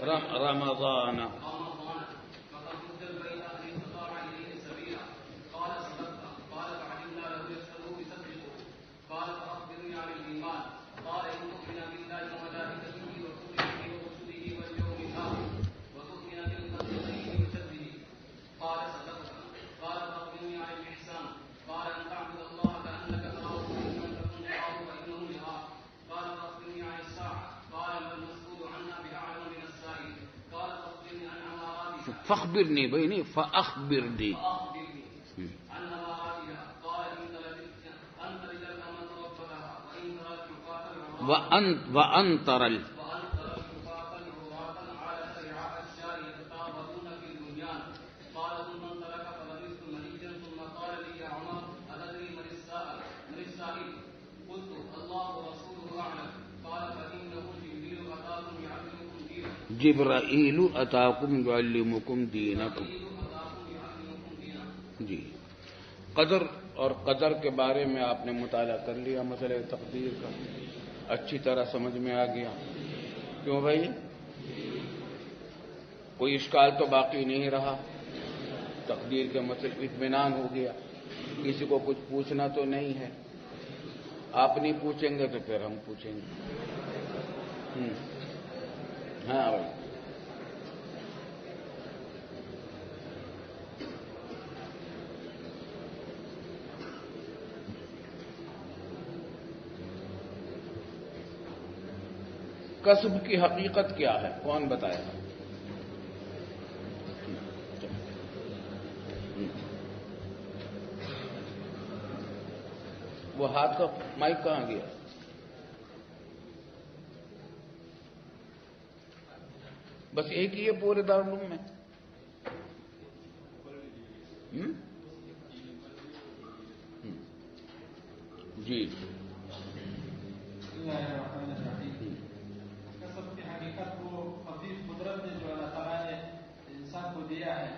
رمضان. فاخبرني بيني فأخبرني. وأنطر جبرائیل اتاکم یعلمکم دینکم. جی قدر اور قدر کے بارے میں آپ نے مطالعہ کر لیا، مسئلہ تقدیر کا اچھی طرح سمجھ میں آ گیا. کیوں بھائی؟ کوئی اشکال تو باقی نہیں رہا، تقدیر کے مسئلے اطمینان ہو گیا، کسی کو کچھ پوچھنا تو نہیں ہے. آپ نہیں پوچھیں گے تو پھر ہم پوچھیں گے. ہاں بھائی. کسب کی حقیقت کیا ہے؟ کون بتائے گا؟ وہ ہاتھ کا مائک کہاں گیا؟ بس ایک ہی ہے پورے دارالعلوم میں؟ جی کسب کی حقیقت کو اپنی قدرت نے جو اللہ تعالیٰ نے انسان کو دیا ہے،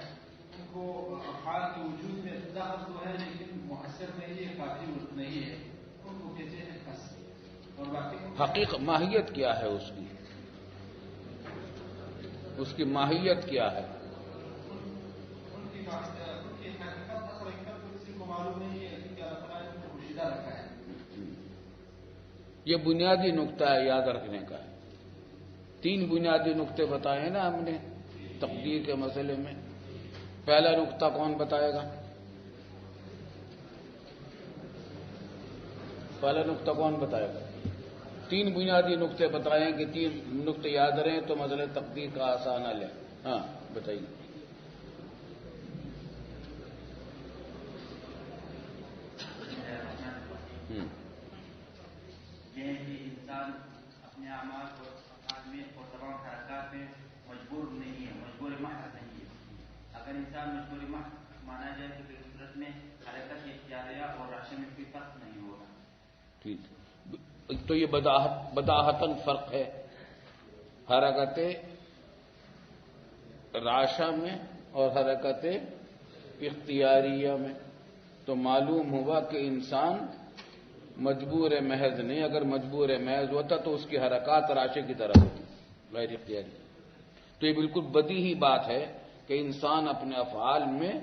ان کو افعال کے وجود میں دخل تو ہے لیکن مؤثر نہیں ہے، کافی نہیں ہے. ان کو کہتے ہیں کسب. اور باقی حقیقت ماہیت کیا ہے اس کی؟ اس کی ماہیت کیا ہے؟ ان کی حقیقت اصل حقیقت کو کسی کو معلوم نہیں ہے، کیونکہ اللہ تعالیٰ نے ان کو پوشیدہ رکھا ہے. یہ بنیادی نقطہ ہے، یاد رکھنے کا ہے. 3 بنیادی نقطے بتائے ہیں نا ہم نے تقدیر کے مسئلے میں. پہلا نقطہ کون بتائے گا؟ پہلا نقطہ کون بتائے گا؟ 3 بنیادی نقطے بتائیں کہ 3 نقطے یاد رہیں تو مسئلہ تقدیر کا آسان حل ہے. ہاں بتائیے. یہ کہ انسان اپنے اعمال اور افعال میں اور تمام حرکات میں مجبور نہیں ہے، مجبور محض نہیں ہے. اگر انسان مجبور محض مانا جائے تو پھر صورت میں حرکت اختیاریہ اور راشا میں کوئی فرق نہیں ہوگا. ٹھیک. تو یہ بداہتاً فرق ہے حرکت راشا میں اور حرکت اختیاریہ میں. تو معلوم ہوا کہ انسان مجبور محض نہیں. اگر مجبور محض ہوتا تو اس کی حرکات راشے کی طرح ہوتی غیر اختیاری. تو یہ بالکل بدیہی بات ہے کہ انسان اپنے افعال میں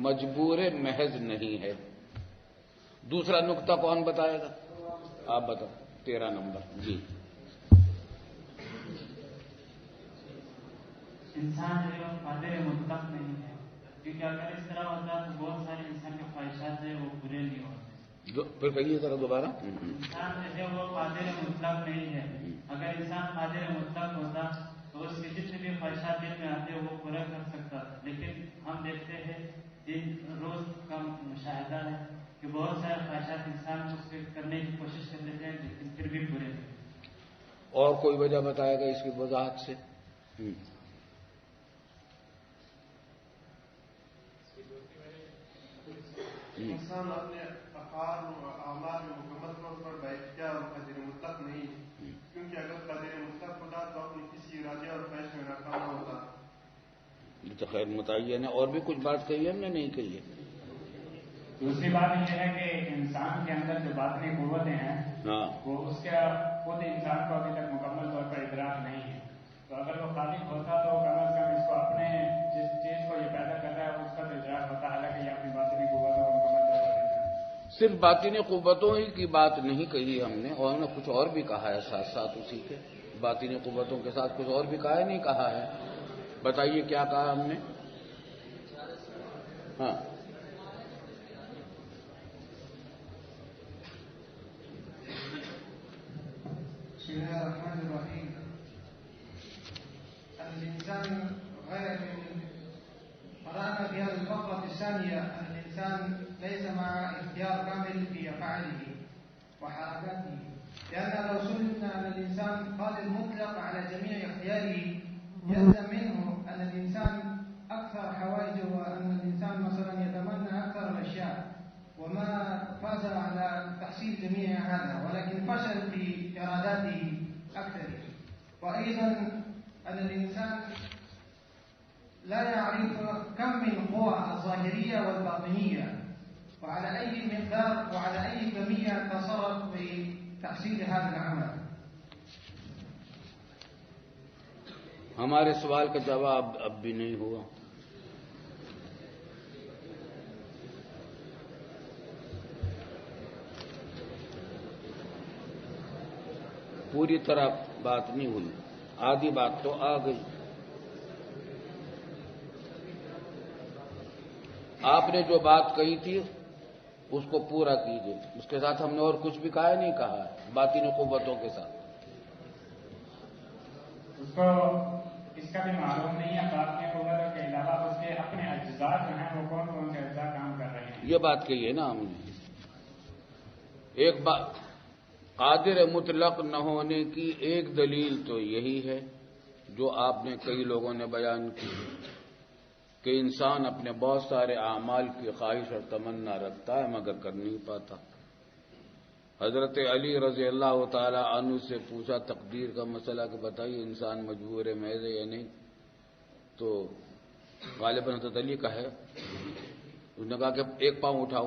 مجبور محض نہیں ہے. دوسرا نقطہ کون بتائے گا؟ آپ بتاؤ. 13 نمبر. جی. انسان جو ہے قادر مطلق نہیں ہے، کیونکہ اگر اس طرح ہوتا تو بہت سارے انسان کے خواہشات ہیں وہ پورے نہیں ہوتے. پھر کہیے ذرا دوبارہ. انسان جو ہے وہ قادر مطلق نہیں ہے. اگر انسان قادر مطلق ہوتا تو اس کے جتنے بھی خواہشات دل میں آتے وہ پورا کر سکتا. لیکن ہم دیکھتے ہیں دن روز کا مشاہدہ ہے کہ بہت سارے خواہشات انسان اس کے کرنے کی کوشش کر لیتے ہیں لیکن پھر بھی پورے نہیں. اور کوئی وجہ بتائے گا اس کی وضاحت سے؟ انسان اپنے افعال و اعمال میں مکمل طور پر بااختیار اور قادر مطلق نہیں، کیونکہ اگر قادر مطلق ہوتا تو اپنے کسی ارادے اور خواہش میں ناکام ہوتا. یہ تو خیر متعین ہے. اور بھی کچھ بات کہی ہے ہم نے نہیں کہی ہے. دوسری بات یہ ہے کہ انسان کے اندر جو باطنی قوتیں ہیں وہ اس کے خود انسان کو ابھی تک مکمل طور پر ادراک نہیں ہے. تو اگر وہ خالق ہوتا تو کم از کم اس کو اپنے جس چیز کو یہ پیدا کر رہا ہے اس کا تو اظہار ہوتا، حالانکہ یہ اپنی باطنی قوتوں کو مکمل طور پر دیتا ہے۔ صرف باطنی قوتوں ہی کی بات نہیں کہی ہم نے، اور ہم نے کچھ اور بھی کہا ہے ساتھ ساتھ اسی کے، باطنی قوتوں کے ساتھ کچھ اور بھی کہا ہے، نہیں کہا ہے؟ بتائیے کیا کہا ہم نے؟ ہاں بسم الله الرحمن الرحيم. الإنسان غير قرأنا في هذه الفقرة الثانية أن الإنسان ليس مع اختيار كامل في أفعاله وحركاته، لأن لو سلمنا أن الإنسان قادر مطلق على جميع اختياره يلزم منه أن الإنسان أكثر حوائجه وأن الإنسان مثلا يتمنى أكثر الأشياء وما فاز على تحصيل جميع هذا، ولكن فشل في إراداته أكثر. وأيضا أن الإنسان لا يعرف كم من قوى الظاهرية والباطنية وعلى أي مقدار وعلى أي كمية تصرف في تحصيل هذا العمل. ہمارے سوال کا جواب اب بھی نہیں ہوا۔ پوری طرح بات نہیں ہوئی، آدھی بات تو آ گئی۔ آپ نے جو بات کہی تھی اس کو پورا کیجیے، اس کے ساتھ ہم نے اور کچھ بھی کہا ہے، نہیں کہا ہے، باطنی قوتوں کے ساتھ۔ اس کو اس کا بھی معلوم نہیں ہے باطنی قوتوں کے علاوہ اس کے اپنے اجزاء جو ہیں وہ کون کون سے اجزاء کام کر رہے ہیں، یہ بات کہی ہے نا ہم نے۔ ایک بات، قادر مطلق نہ ہونے کی ایک دلیل تو یہی ہے جو آپ نے کئی لوگوں نے بیان کی کہ انسان اپنے بہت سارے اعمال کی خواہش اور تمنا رکھتا ہے مگر کر نہیں پاتا۔ حضرت علی رضی اللہ تعالی عنہ سے پوچھا تقدیر کا مسئلہ کہ بتائیے انسان مجبور محض ہے یا نہیں، تو غالباً حضرت علی کا ہے، اس نے کہا کہ ایک پاؤں اٹھاؤ،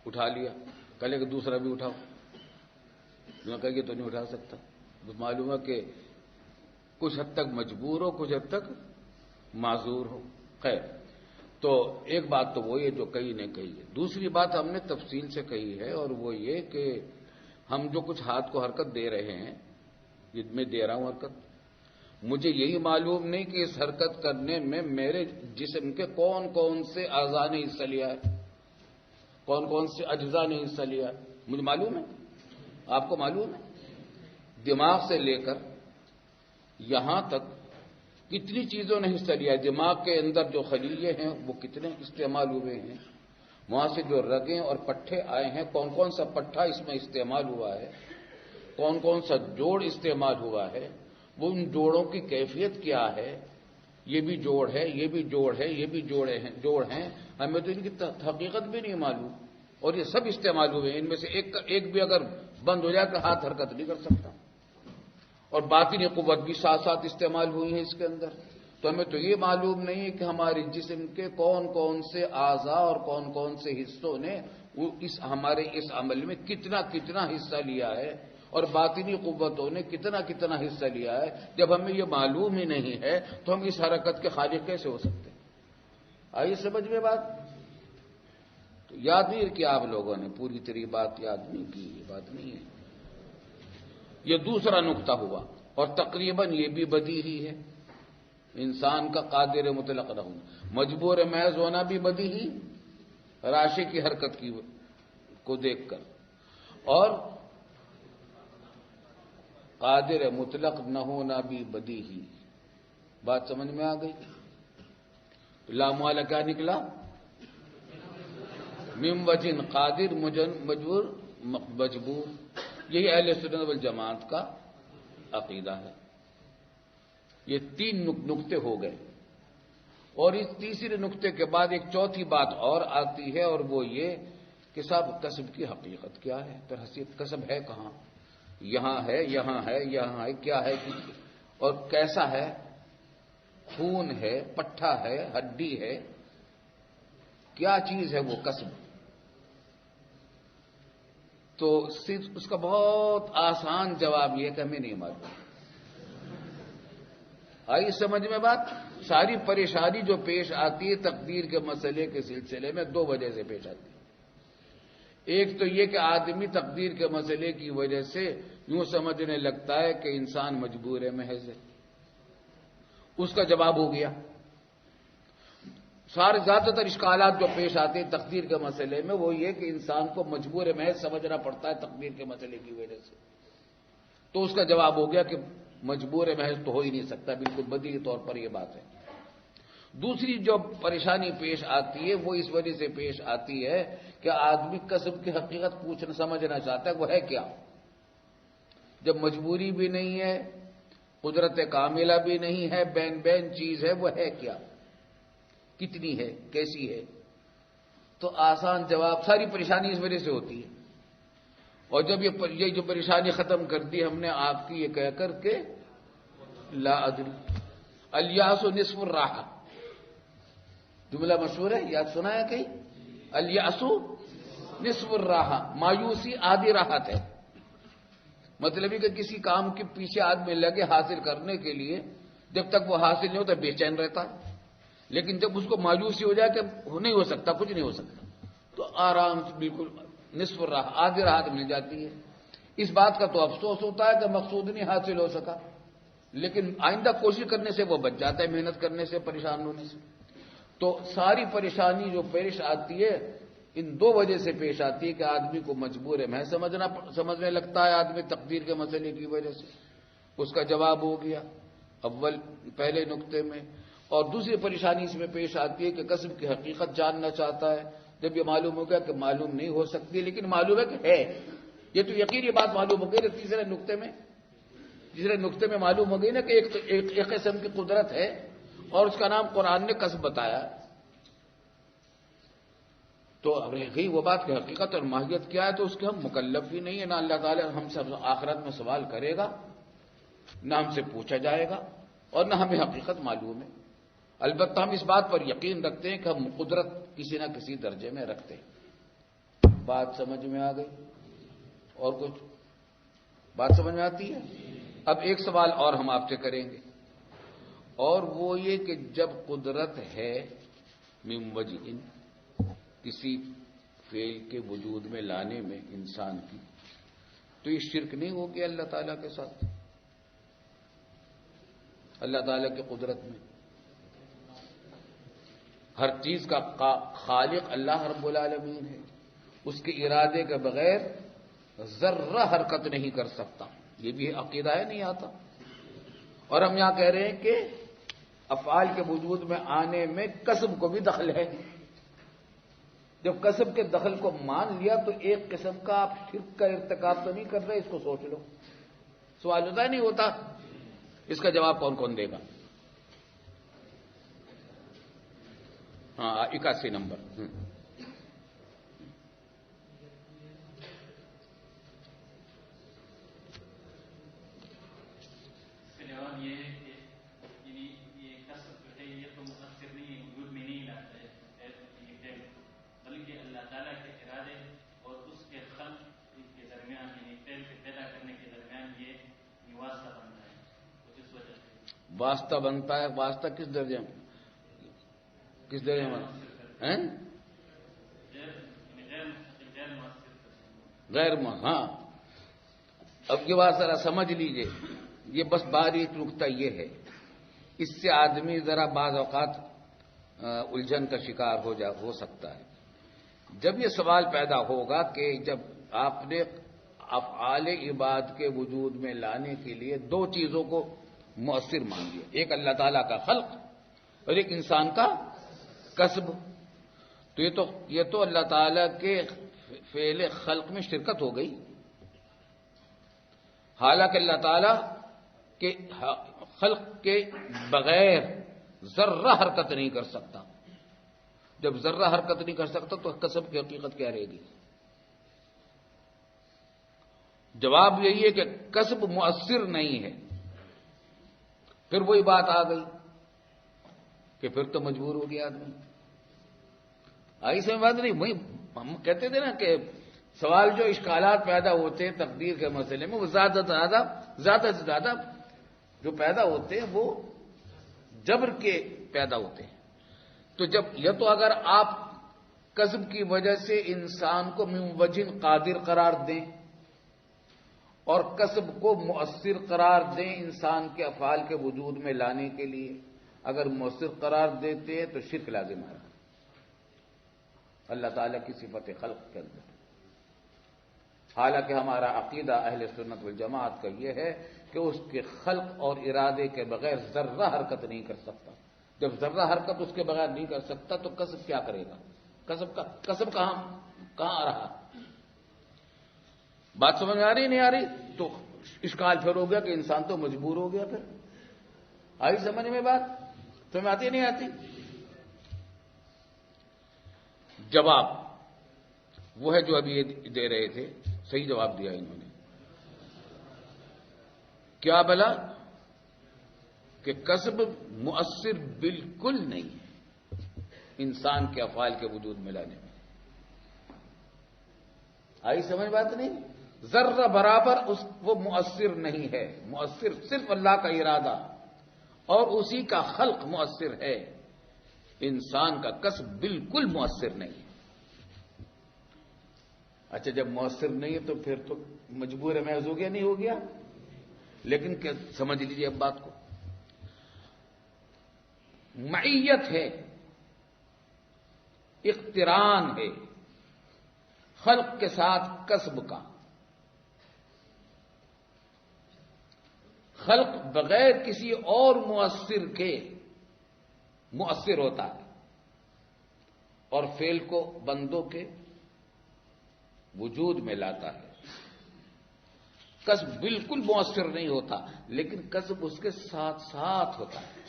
اٹھا لیا، کہلے کہ دوسرا بھی اٹھاؤ، انہوں نے کہا کہ تو نہیں اٹھا سکتا۔ تو معلوم ہے کہ کچھ حد تک مجبور ہو، کچھ حد تک معذور ہو۔ خیر، تو ایک بات تو وہی ہے جو کئی نے کہی ہے۔ دوسری بات ہم نے تفصیل سے کہی ہے، اور وہ یہ کہ ہم جو کچھ ہاتھ کو حرکت دے رہے ہیں، میں دے رہا ہوں حرکت، مجھے یہی معلوم نہیں کہ اس حرکت کرنے میں میرے جسم کے کون کون سے اعضاء نے حصہ لیا ہے، کون کون سے اجزاء نے حصہ لیا ہے، مجھے معلوم ہے؟ آپ کو معلوم ہے؟ دماغ سے لے کر یہاں تک کتنی چیزوں نے حصہ لیا ہے، دماغ کے اندر جو خلیے ہیں وہ کتنے استعمال ہوئے ہیں، وہاں سے جو رگیں اور پٹھے آئے ہیں کون کون سا پٹھا اس میں استعمال ہوا ہے، کون کون سا جوڑ استعمال ہوا ہے، وہ ان جوڑوں کی کیفیت کیا ہے، یہ بھی جوڑ ہے، یہ بھی جوڑ ہے، یہ بھی جوڑ ہیں، ہمیں تو ان کی حقیقت بھی نہیں معلوم، اور یہ سب استعمال ہوئے ہیں، ان میں سے ایک بھی اگر بند ہو جائے تو ہاتھ حرکت نہیں کر سکتا، اور باطنی قوت بھی ساتھ ساتھ استعمال ہوئی ہے اس کے اندر۔ تو ہمیں تو یہ معلوم نہیں ہے کہ ہمارے جسم کے کون کون سے اعضاء اور کون کون سے حصوں نے ہمارے اس عمل میں کتنا کتنا حصہ لیا ہے، اور باطنی قوتوں نے کتنا کتنا حصہ لیا ہے۔ جب ہمیں یہ معلوم ہی نہیں ہے تو ہم اس حرکت کے خالق کیسے ہو سکتے ہیں؟ آئیے سمجھ میں بات؟ تو یاد نہیں کیا آپ لوگوں نے پوری طرح بات یاد نہیں کی، یہ بات نہیں ہے۔ یہ دوسرا نقطہ ہوا، اور تقریباً یہ بھی بدیہی ہے، انسان کا قادر مطلق نہ ہونا، مجبور محض ہونا بھی بدیہی راشے کی حرکت کو دیکھ کر، اور قادر مطلق نہ ہونا بھی بدیہی۔ بات سمجھ میں آ گئی؟ لام والا کیا نکلا؟ من وجن قادر مجبور مجبور، یہی اہل سنت والجماعت کا عقیدہ ہے۔ یہ تین نقطے ہو گئے، اور اس تیسرے نقطے کے بعد ایک چوتھی بات اور آتی ہے، اور وہ یہ کہ صاحب کسب کی حقیقت کیا ہے، پھر حیثیت کسب ہے کہاں؟ یہاں ہے، یہاں ہے، یہاں ہے، کیا ہے اور کیسا ہے؟ خون ہے، پٹھا ہے، ہڈی ہے، کیا چیز ہے وہ کسب؟ تو صرف اس کا بہت آسان جواب یہ ہے کہ ہمیں نہیں معلوم، آئی سمجھ میں بات؟ ساری پریشانی جو پیش آتی ہے تقدیر کے مسئلے کے سلسلے میں دو وجہ سے پیش آتی ہے۔ ایک تو یہ کہ آدمی تقدیر کے مسئلے کی وجہ سے یوں سمجھنے لگتا ہے کہ انسان مجبور محض ہے، اس کا جواب ہو گیا۔ سارے زیادہ تر اشکالات جو پیش آتے ہیں تقدیر کے مسئلے میں وہ یہ کہ انسان کو مجبور محض سمجھنا پڑتا ہے تقدیر کے مسئلے کی وجہ سے، تو اس کا جواب ہو گیا کہ مجبور محض تو ہو ہی نہیں سکتا، بالکل بدیہی طور پر یہ بات ہے۔ دوسری جو پریشانی پیش آتی ہے وہ اس وجہ سے پیش آتی ہے کہ آدمی کسب کی حقیقت پوچھنا سمجھنا چاہتا ہے وہ ہے کیا، جب مجبوری بھی نہیں ہے، قدرت کاملہ بھی نہیں ہے، بین بین چیز ہے، وہ ہے کیا، کتنی ہے، کیسی ہے؟ تو آسان جواب، ساری پریشانی اس وجہ سے ہوتی ہے۔ اور جب یہ جو پریشانی ختم کر دی ہم نے آپ کی یہ کہہ کر کے لا ادری الیاس نصف الراحہ، جملہ مشہور ہے، یاد سنا ہے کہیں؟ الیاس نصف الراحہ، مایوسی آدھی راحت ہے۔ مطلب ہے کہ کسی کام کے پیچھے آدمی لگے حاصل کرنے کے لیے، جب تک وہ حاصل نہیں ہوتا بے چین رہتا ہے، لیکن جب اس کو مایوسی ہو جائے کہ نہیں ہو سکتا، کچھ نہیں ہو سکتا، تو آرام سے بالکل نصف الراحہ، آدھی راحت مل جاتی ہے۔ اس بات کا تو افسوس ہوتا ہے کہ مقصود نہیں حاصل ہو سکا، لیکن آئندہ کوشش کرنے سے وہ بچ جاتا ہے، محنت کرنے سے، پریشان ہونے سے۔ تو ساری پریشانی جو پیش آتی ہے ان دو وجہ سے پیش آتی ہے کہ آدمی کو مجبور ہے میں سمجھنے لگتا ہے آدمی تقدیر کے مسئلے کی وجہ سے، اس کا جواب ہو گیا اول پہلے نقطے میں۔ اور دوسری پریشانی اس میں پیش آتی ہے کہ کسب کی حقیقت جاننا چاہتا ہے، جب یہ معلوم ہو گیا کہ معلوم نہیں ہو سکتی لیکن معلوم ہے کہ ہے، یہ تو یقینی بات معلوم ہو گئی۔ تیسرے نقطے میں معلوم ہو گئی نا کہ ایک قسم کی قدرت ہے اور اس کا نام قرآن نے کسب بتایا، تو رہی وہ بات کہ حقیقت اور ماہیت کیا ہے تو اس کے ہم مکلف بھی نہیں ہے، نہ اللہ تعالیٰ ہم سے آخرت میں سوال کرے گا، نہ ہم سے پوچھا جائے گا، اور نہ ہمیں حقیقت معلوم ہے۔ البتہ ہم اس بات پر یقین رکھتے ہیں کہ ہم قدرت کسی نہ کسی درجے میں رکھتے ہیں۔ بات سمجھ میں آ گئی؟ اور کچھ بات سمجھ میں آتی ہے؟ اب ایک سوال اور ہم آپ سے کریں گے، اور وہ یہ کہ جب قدرت ہے من وجہ کسی فعل کے وجود میں لانے میں انسان کی، تو یہ شرک نہیں ہو گیا اللہ تعالیٰ کے ساتھ؟ اللہ تعالیٰ کی قدرت میں ہر چیز کا خالق اللہ رب العالمین ہے، اس کے ارادے کے بغیر ذرہ حرکت نہیں کر سکتا، یہ بھی عقیدہ ہے نہیں آتا۔ اور ہم یہاں کہہ رہے ہیں کہ افعال کے وجود میں آنے میں کسب کو بھی دخل ہے۔ جب کسب کے دخل کو مان لیا تو ایک قسم کا آپ شرک کا ارتکاب تو نہیں کر رہے، اس کو سوچ لو۔ سوال ہوتا ہے نہیں ہوتا؟ اس کا جواب کون کون دے گا؟ ہاں 81 نمبر۔ یہ ہے کہ یہ کسب جو ہے یہ تو مؤثر نہیں ہے، وجود میں نہیں لاتا ہے، بلکہ اللہ تعالیٰ کے ارادے اور اس کے خلق کے درمیان، یعنی فعل کے پیدا کرنے کے درمیان یہ واسطہ بنتا ہے، اس وجہ سے واسطہ بنتا ہے۔ واسطہ کس درجے میں؟ کس درجے میں؟ غیر ہاں، اب یہ بات ذرا سمجھ لیجئے، یہ بس باریک نقطہ یہ ہے، اس سے آدمی ذرا بعض اوقات الجھن کا شکار ہو سکتا ہے۔ جب یہ سوال پیدا ہوگا کہ جب آپ نے افعال عباد کے وجود میں لانے کے لیے دو چیزوں کو مؤثر مان لیا، ایک اللہ تعالیٰ کا خلق اور ایک انسان کا کسب، تو یہ تو اللہ تعالیٰ کے فعل خلق میں شرکت ہو گئی، حالانکہ اللہ تعالیٰ کے خلق کے بغیر ذرہ حرکت نہیں کر سکتا۔ جب ذرہ حرکت نہیں کر سکتا تو کسب کی حقیقت کیا رہے گی؟ جواب یہی ہے کہ کسب مؤثر نہیں ہے۔ پھر وہی بات آ گئی کہ پھر تو مجبور ہو گیا آدمی۔ آئی سمجھ بات نہیں؟ وہی ہم کہتے تھے نا کہ سوال جو اشکالات پیدا ہوتے ہیں تقدیر کے مسئلے میں وہ زیادہ سے زیادہ جو پیدا ہوتے ہیں وہ جبر کے پیدا ہوتے ہیں. تو جب یہ تو اگر آپ کسب کی وجہ سے انسان کو من وجہ قادر قرار دیں اور کسب کو مؤثر قرار دیں انسان کے افعال کے وجود میں لانے کے لیے، اگر مؤثر قرار دیتے ہیں تو شرک لازم ہے اللہ تعالیٰ کی صفت خلق کے اندر. حالانکہ ہمارا عقیدہ اہل سنت والجماعت کا یہ ہے کہ اس کے خلق اور ارادے کے بغیر ذرہ حرکت نہیں کر سکتا. جب ذرہ حرکت اس کے بغیر نہیں کر سکتا تو کسب کیا کرے گا؟ کسب کہاں آ رہا؟ بات سمجھ میں آ رہی نہیں آ رہی؟ تو اشکال پھر ہو گیا کہ انسان تو مجبور ہو گیا. پھر آئی سمجھ میں بات؟ تمہیں آتی نہیں آتی؟ جواب وہ ہے جو ابھی یہ دے رہے تھے، صحیح جواب دیا انہوں نے. کیا بلا کہ کسب مؤثر بالکل نہیں ہے انسان کے افعال کے وجود میں لانے میں. آئی سمجھ بات نہیں؟ ذرہ برابر وہ مؤثر نہیں ہے. مؤثر صرف اللہ کا ارادہ اور اسی کا خلق مؤثر ہے. انسان کا کسب بالکل مؤثر نہیں ہے. اچھا جب مؤثر نہیں ہے تو پھر تو مجبور محض ہو گیا نہیں ہو گیا؟ لیکن کیا سمجھ لیجیے اب بات کو، معیت ہے، اقتران ہے خلق کے ساتھ کسب کا. خلق بغیر کسی اور مؤثر کے مؤثر ہوتا ہے اور فعل کو بندوں کے وجود میں لاتا ہے. کسب بالکل مؤثر نہیں ہوتا، لیکن کسب اس کے ساتھ ساتھ ہوتا ہے.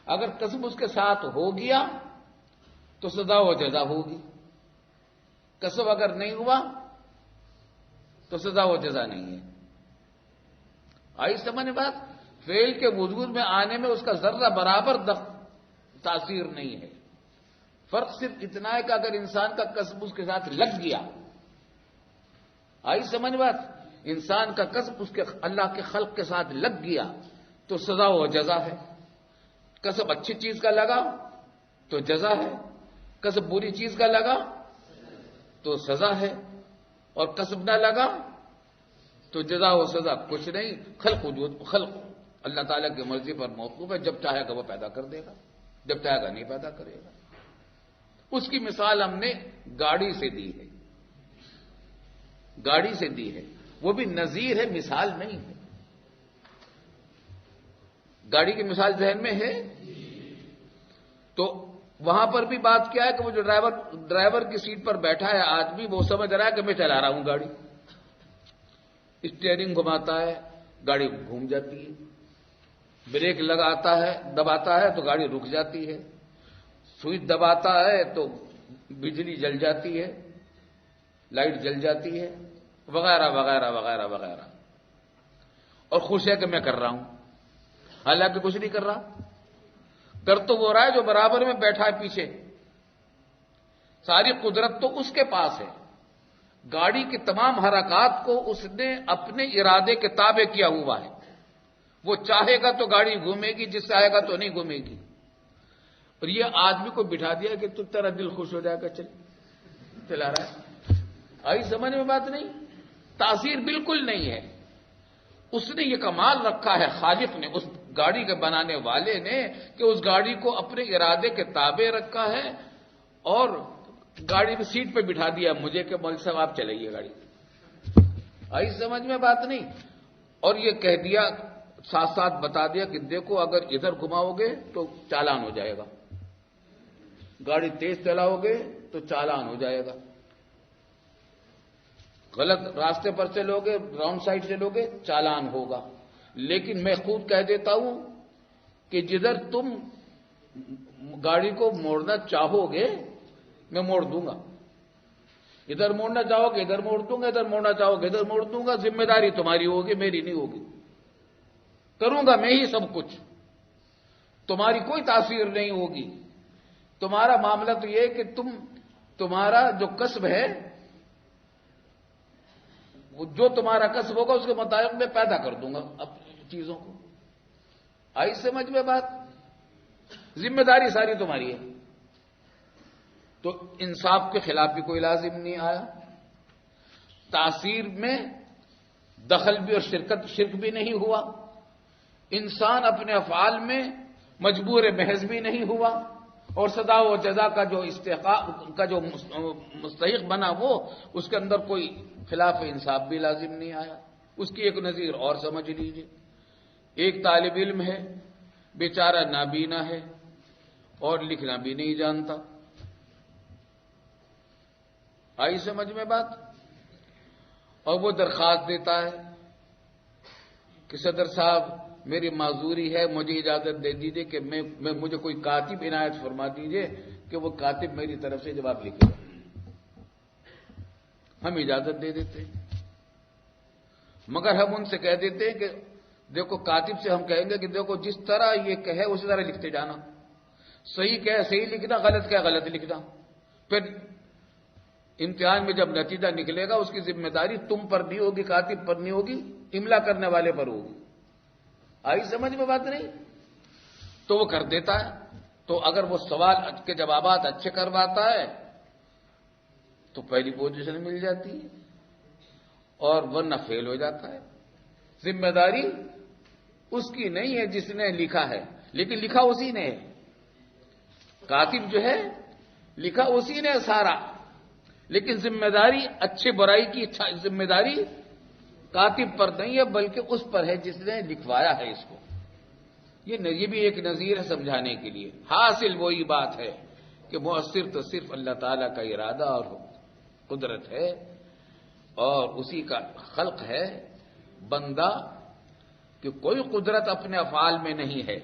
اگر کسب اس کے ساتھ ہو گیا تو سزا و جزا ہوگی. کسب اگر نہیں ہوا تو سزا و جزا نہیں ہے. آئی سمجھ بات؟ فعل کے وجود میں آنے میں اس کا ذرہ برابر تاثیر نہیں ہے. فرق صرف اتنا ہے کہ اگر انسان کا کسب اس کے ساتھ لگ گیا، آئی سمجھ بات؟ انسان کا کسب اس کے اللہ کے خلق کے ساتھ لگ گیا تو سزا و جزا ہے. کسب اچھی چیز کا لگا تو جزا ہے، کسب بری چیز کا لگا تو سزا ہے، اور کسب نہ لگا تو جزا و سزا کچھ نہیں. خلق اللہ تعالیٰ کی مرضی پر موقوف ہے. جب چاہے گا وہ پیدا کر دے گا، جب چاہے گا نہیں پیدا کرے گا. اس کی مثال ہم نے گاڑی سے دی ہے، گاڑی سے دی ہے. وہ بھی نظیر ہے، مثال نہیں ہے. گاڑی کی مثال ذہن میں ہے؟ تو وہاں پر بھی بات کیا ہے کہ وہ جو ڈرائیور کی سیٹ پر بیٹھا ہے آدمی، وہ سمجھ رہا ہے کہ میں چلا رہا ہوں گاڑی. اسٹیئرنگ گھماتا ہے، گاڑی گھوم جاتی ہے. بریک لگاتا ہے، دباتا ہے تو گاڑی رک جاتی ہے. سوئچ دباتا ہے تو بجلی جل جاتی ہے، لائٹ جل جاتی ہے، وغیرہ وغیرہ وغیرہ وغیرہ. اور خوش ہے کہ میں کر رہا ہوں، حالانکہ کچھ نہیں کر رہا. کر تو وہ رہا ہے جو برابر میں بیٹھا ہے پیچھے. ساری قدرت تو اس کے پاس ہے. گاڑی کی تمام حرکات کو اس نے اپنے ارادے کے تابع کیا ہوا ہے. وہ چاہے گا تو گاڑی گھومے گی، جس سے آئے گا تو نہیں گھومے گی. اور یہ آدمی کو بٹھا دیا کہ تو تیرا دل خوش ہو جائے گا، چلا رہا ہے. آئی سمجھ میں بات نہیں؟ تاثیر بالکل نہیں ہے. اس نے یہ کمال رکھا ہے خالق نے، اس گاڑی کے بنانے والے نے، کہ اس گاڑی کو اپنے ارادے کے تابع رکھا ہے اور گاڑی کی سیٹ پہ بٹھا دیا مجھے کہ مولوی صاحب آپ چلائیے گاڑی. آئی سمجھ میں بات نہیں؟ اور یہ کہہ دیا، ساتھ ساتھ بتا دیا کہ دیکھو اگر ادھر گھماؤ گے تو چالان ہو جائے گا، گاڑی تیز چلاؤ گے تو چالان ہو جائے گا، غلط راستے پر چلو گے، راؤنڈ سائڈ چلو گے، چالان ہوگا. لیکن میں خود کہہ دیتا ہوں کہ جدھر تم گاڑی کو موڑنا چاہو گے میں موڑ دوں گا. ادھر موڑنا چاہو گے ادھر موڑ دوں گا، ادھر موڑنا چاہو گے ادھر موڑ دوں گا. ذمہ داری تمہاری ہوگی، میری نہیں ہوگی. کروں گا میں ہی سب کچھ، تمہاری کوئی تاثیر نہیں ہوگی. تمہارا معاملہ تو یہ ہے کہ تمہارا جو کسب ہے، جو تمہارا کسب ہوگا اس کے مطابق میں پیدا کر دوں گا اپنی چیزوں کو. آئی سمجھ میں بات؟ ذمہ داری ساری تمہاری ہے. تو انصاف کے خلاف بھی کوئی لازم نہیں آیا، تاثیر میں دخل بھی اور شرک بھی نہیں ہوا، انسان اپنے افعال میں مجبور محض بھی نہیں ہوا، اور سزا و جزا کا جو استحقاق کا جو مستحق بنا وہ اس کے اندر کوئی خلاف انصاف بھی لازم نہیں آیا. اس کی ایک نظیر اور سمجھ لیجیے، ایک طالب علم ہے، بیچارہ نابینا ہے اور لکھنا بھی نہیں جانتا. آئی سمجھ میں بات؟ اور وہ درخواست دیتا ہے کہ صدر صاحب میری معذوری ہے، مجھے اجازت دے دیجیے کہ مجھے کوئی کاتب عنایت فرما دیجیے کہ وہ کاتب میری طرف سے جواب لکھے. ہم اجازت دے دیتے ہیں، مگر ہم ان سے کہہ دیتے ہیں کہ دیکھو کاتب سے ہم کہیں گے کہ دیکھو جس طرح یہ کہے اسی طرح لکھتے جانا، صحیح کہے صحیح لکھنا، غلط کہے غلط لکھنا. پھر امتحان میں جب نتیجہ نکلے گا اس کی ذمہ داری تم پر نہیں ہوگی، کاتب پر نہیں ہوگی، املا کرنے والے پر ہوگی. آئی سمجھ میں بات نہیں؟ تو وہ کر دیتا ہے. تو اگر وہ سوال کے جوابات اچھے کرواتا ہے تو پہلی پوزیشن مل جاتی ہے، اور ورنہ فیل ہو جاتا ہے. ذمہ داری اس کی نہیں ہے جس نے لکھا ہے، لیکن لکھا اسی نے ہے. کاتب جو ہے لکھا اسی نے سارا، لیکن ذمہ داری اچھے برائی کی ذمہ داری کاتب پر نہیں ہے بلکہ اس پر ہے جس نے لکھوایا ہے اس کو. یہ بھی ایک نظیر ہے سمجھانے کے لیے. حاصل وہی بات ہے کہ مؤثر تو صرف اللہ تعالیٰ کا ارادہ اور قدرت ہے، اور اسی کا خلق ہے. بندہ کہ کوئی قدرت اپنے افعال میں نہیں ہے،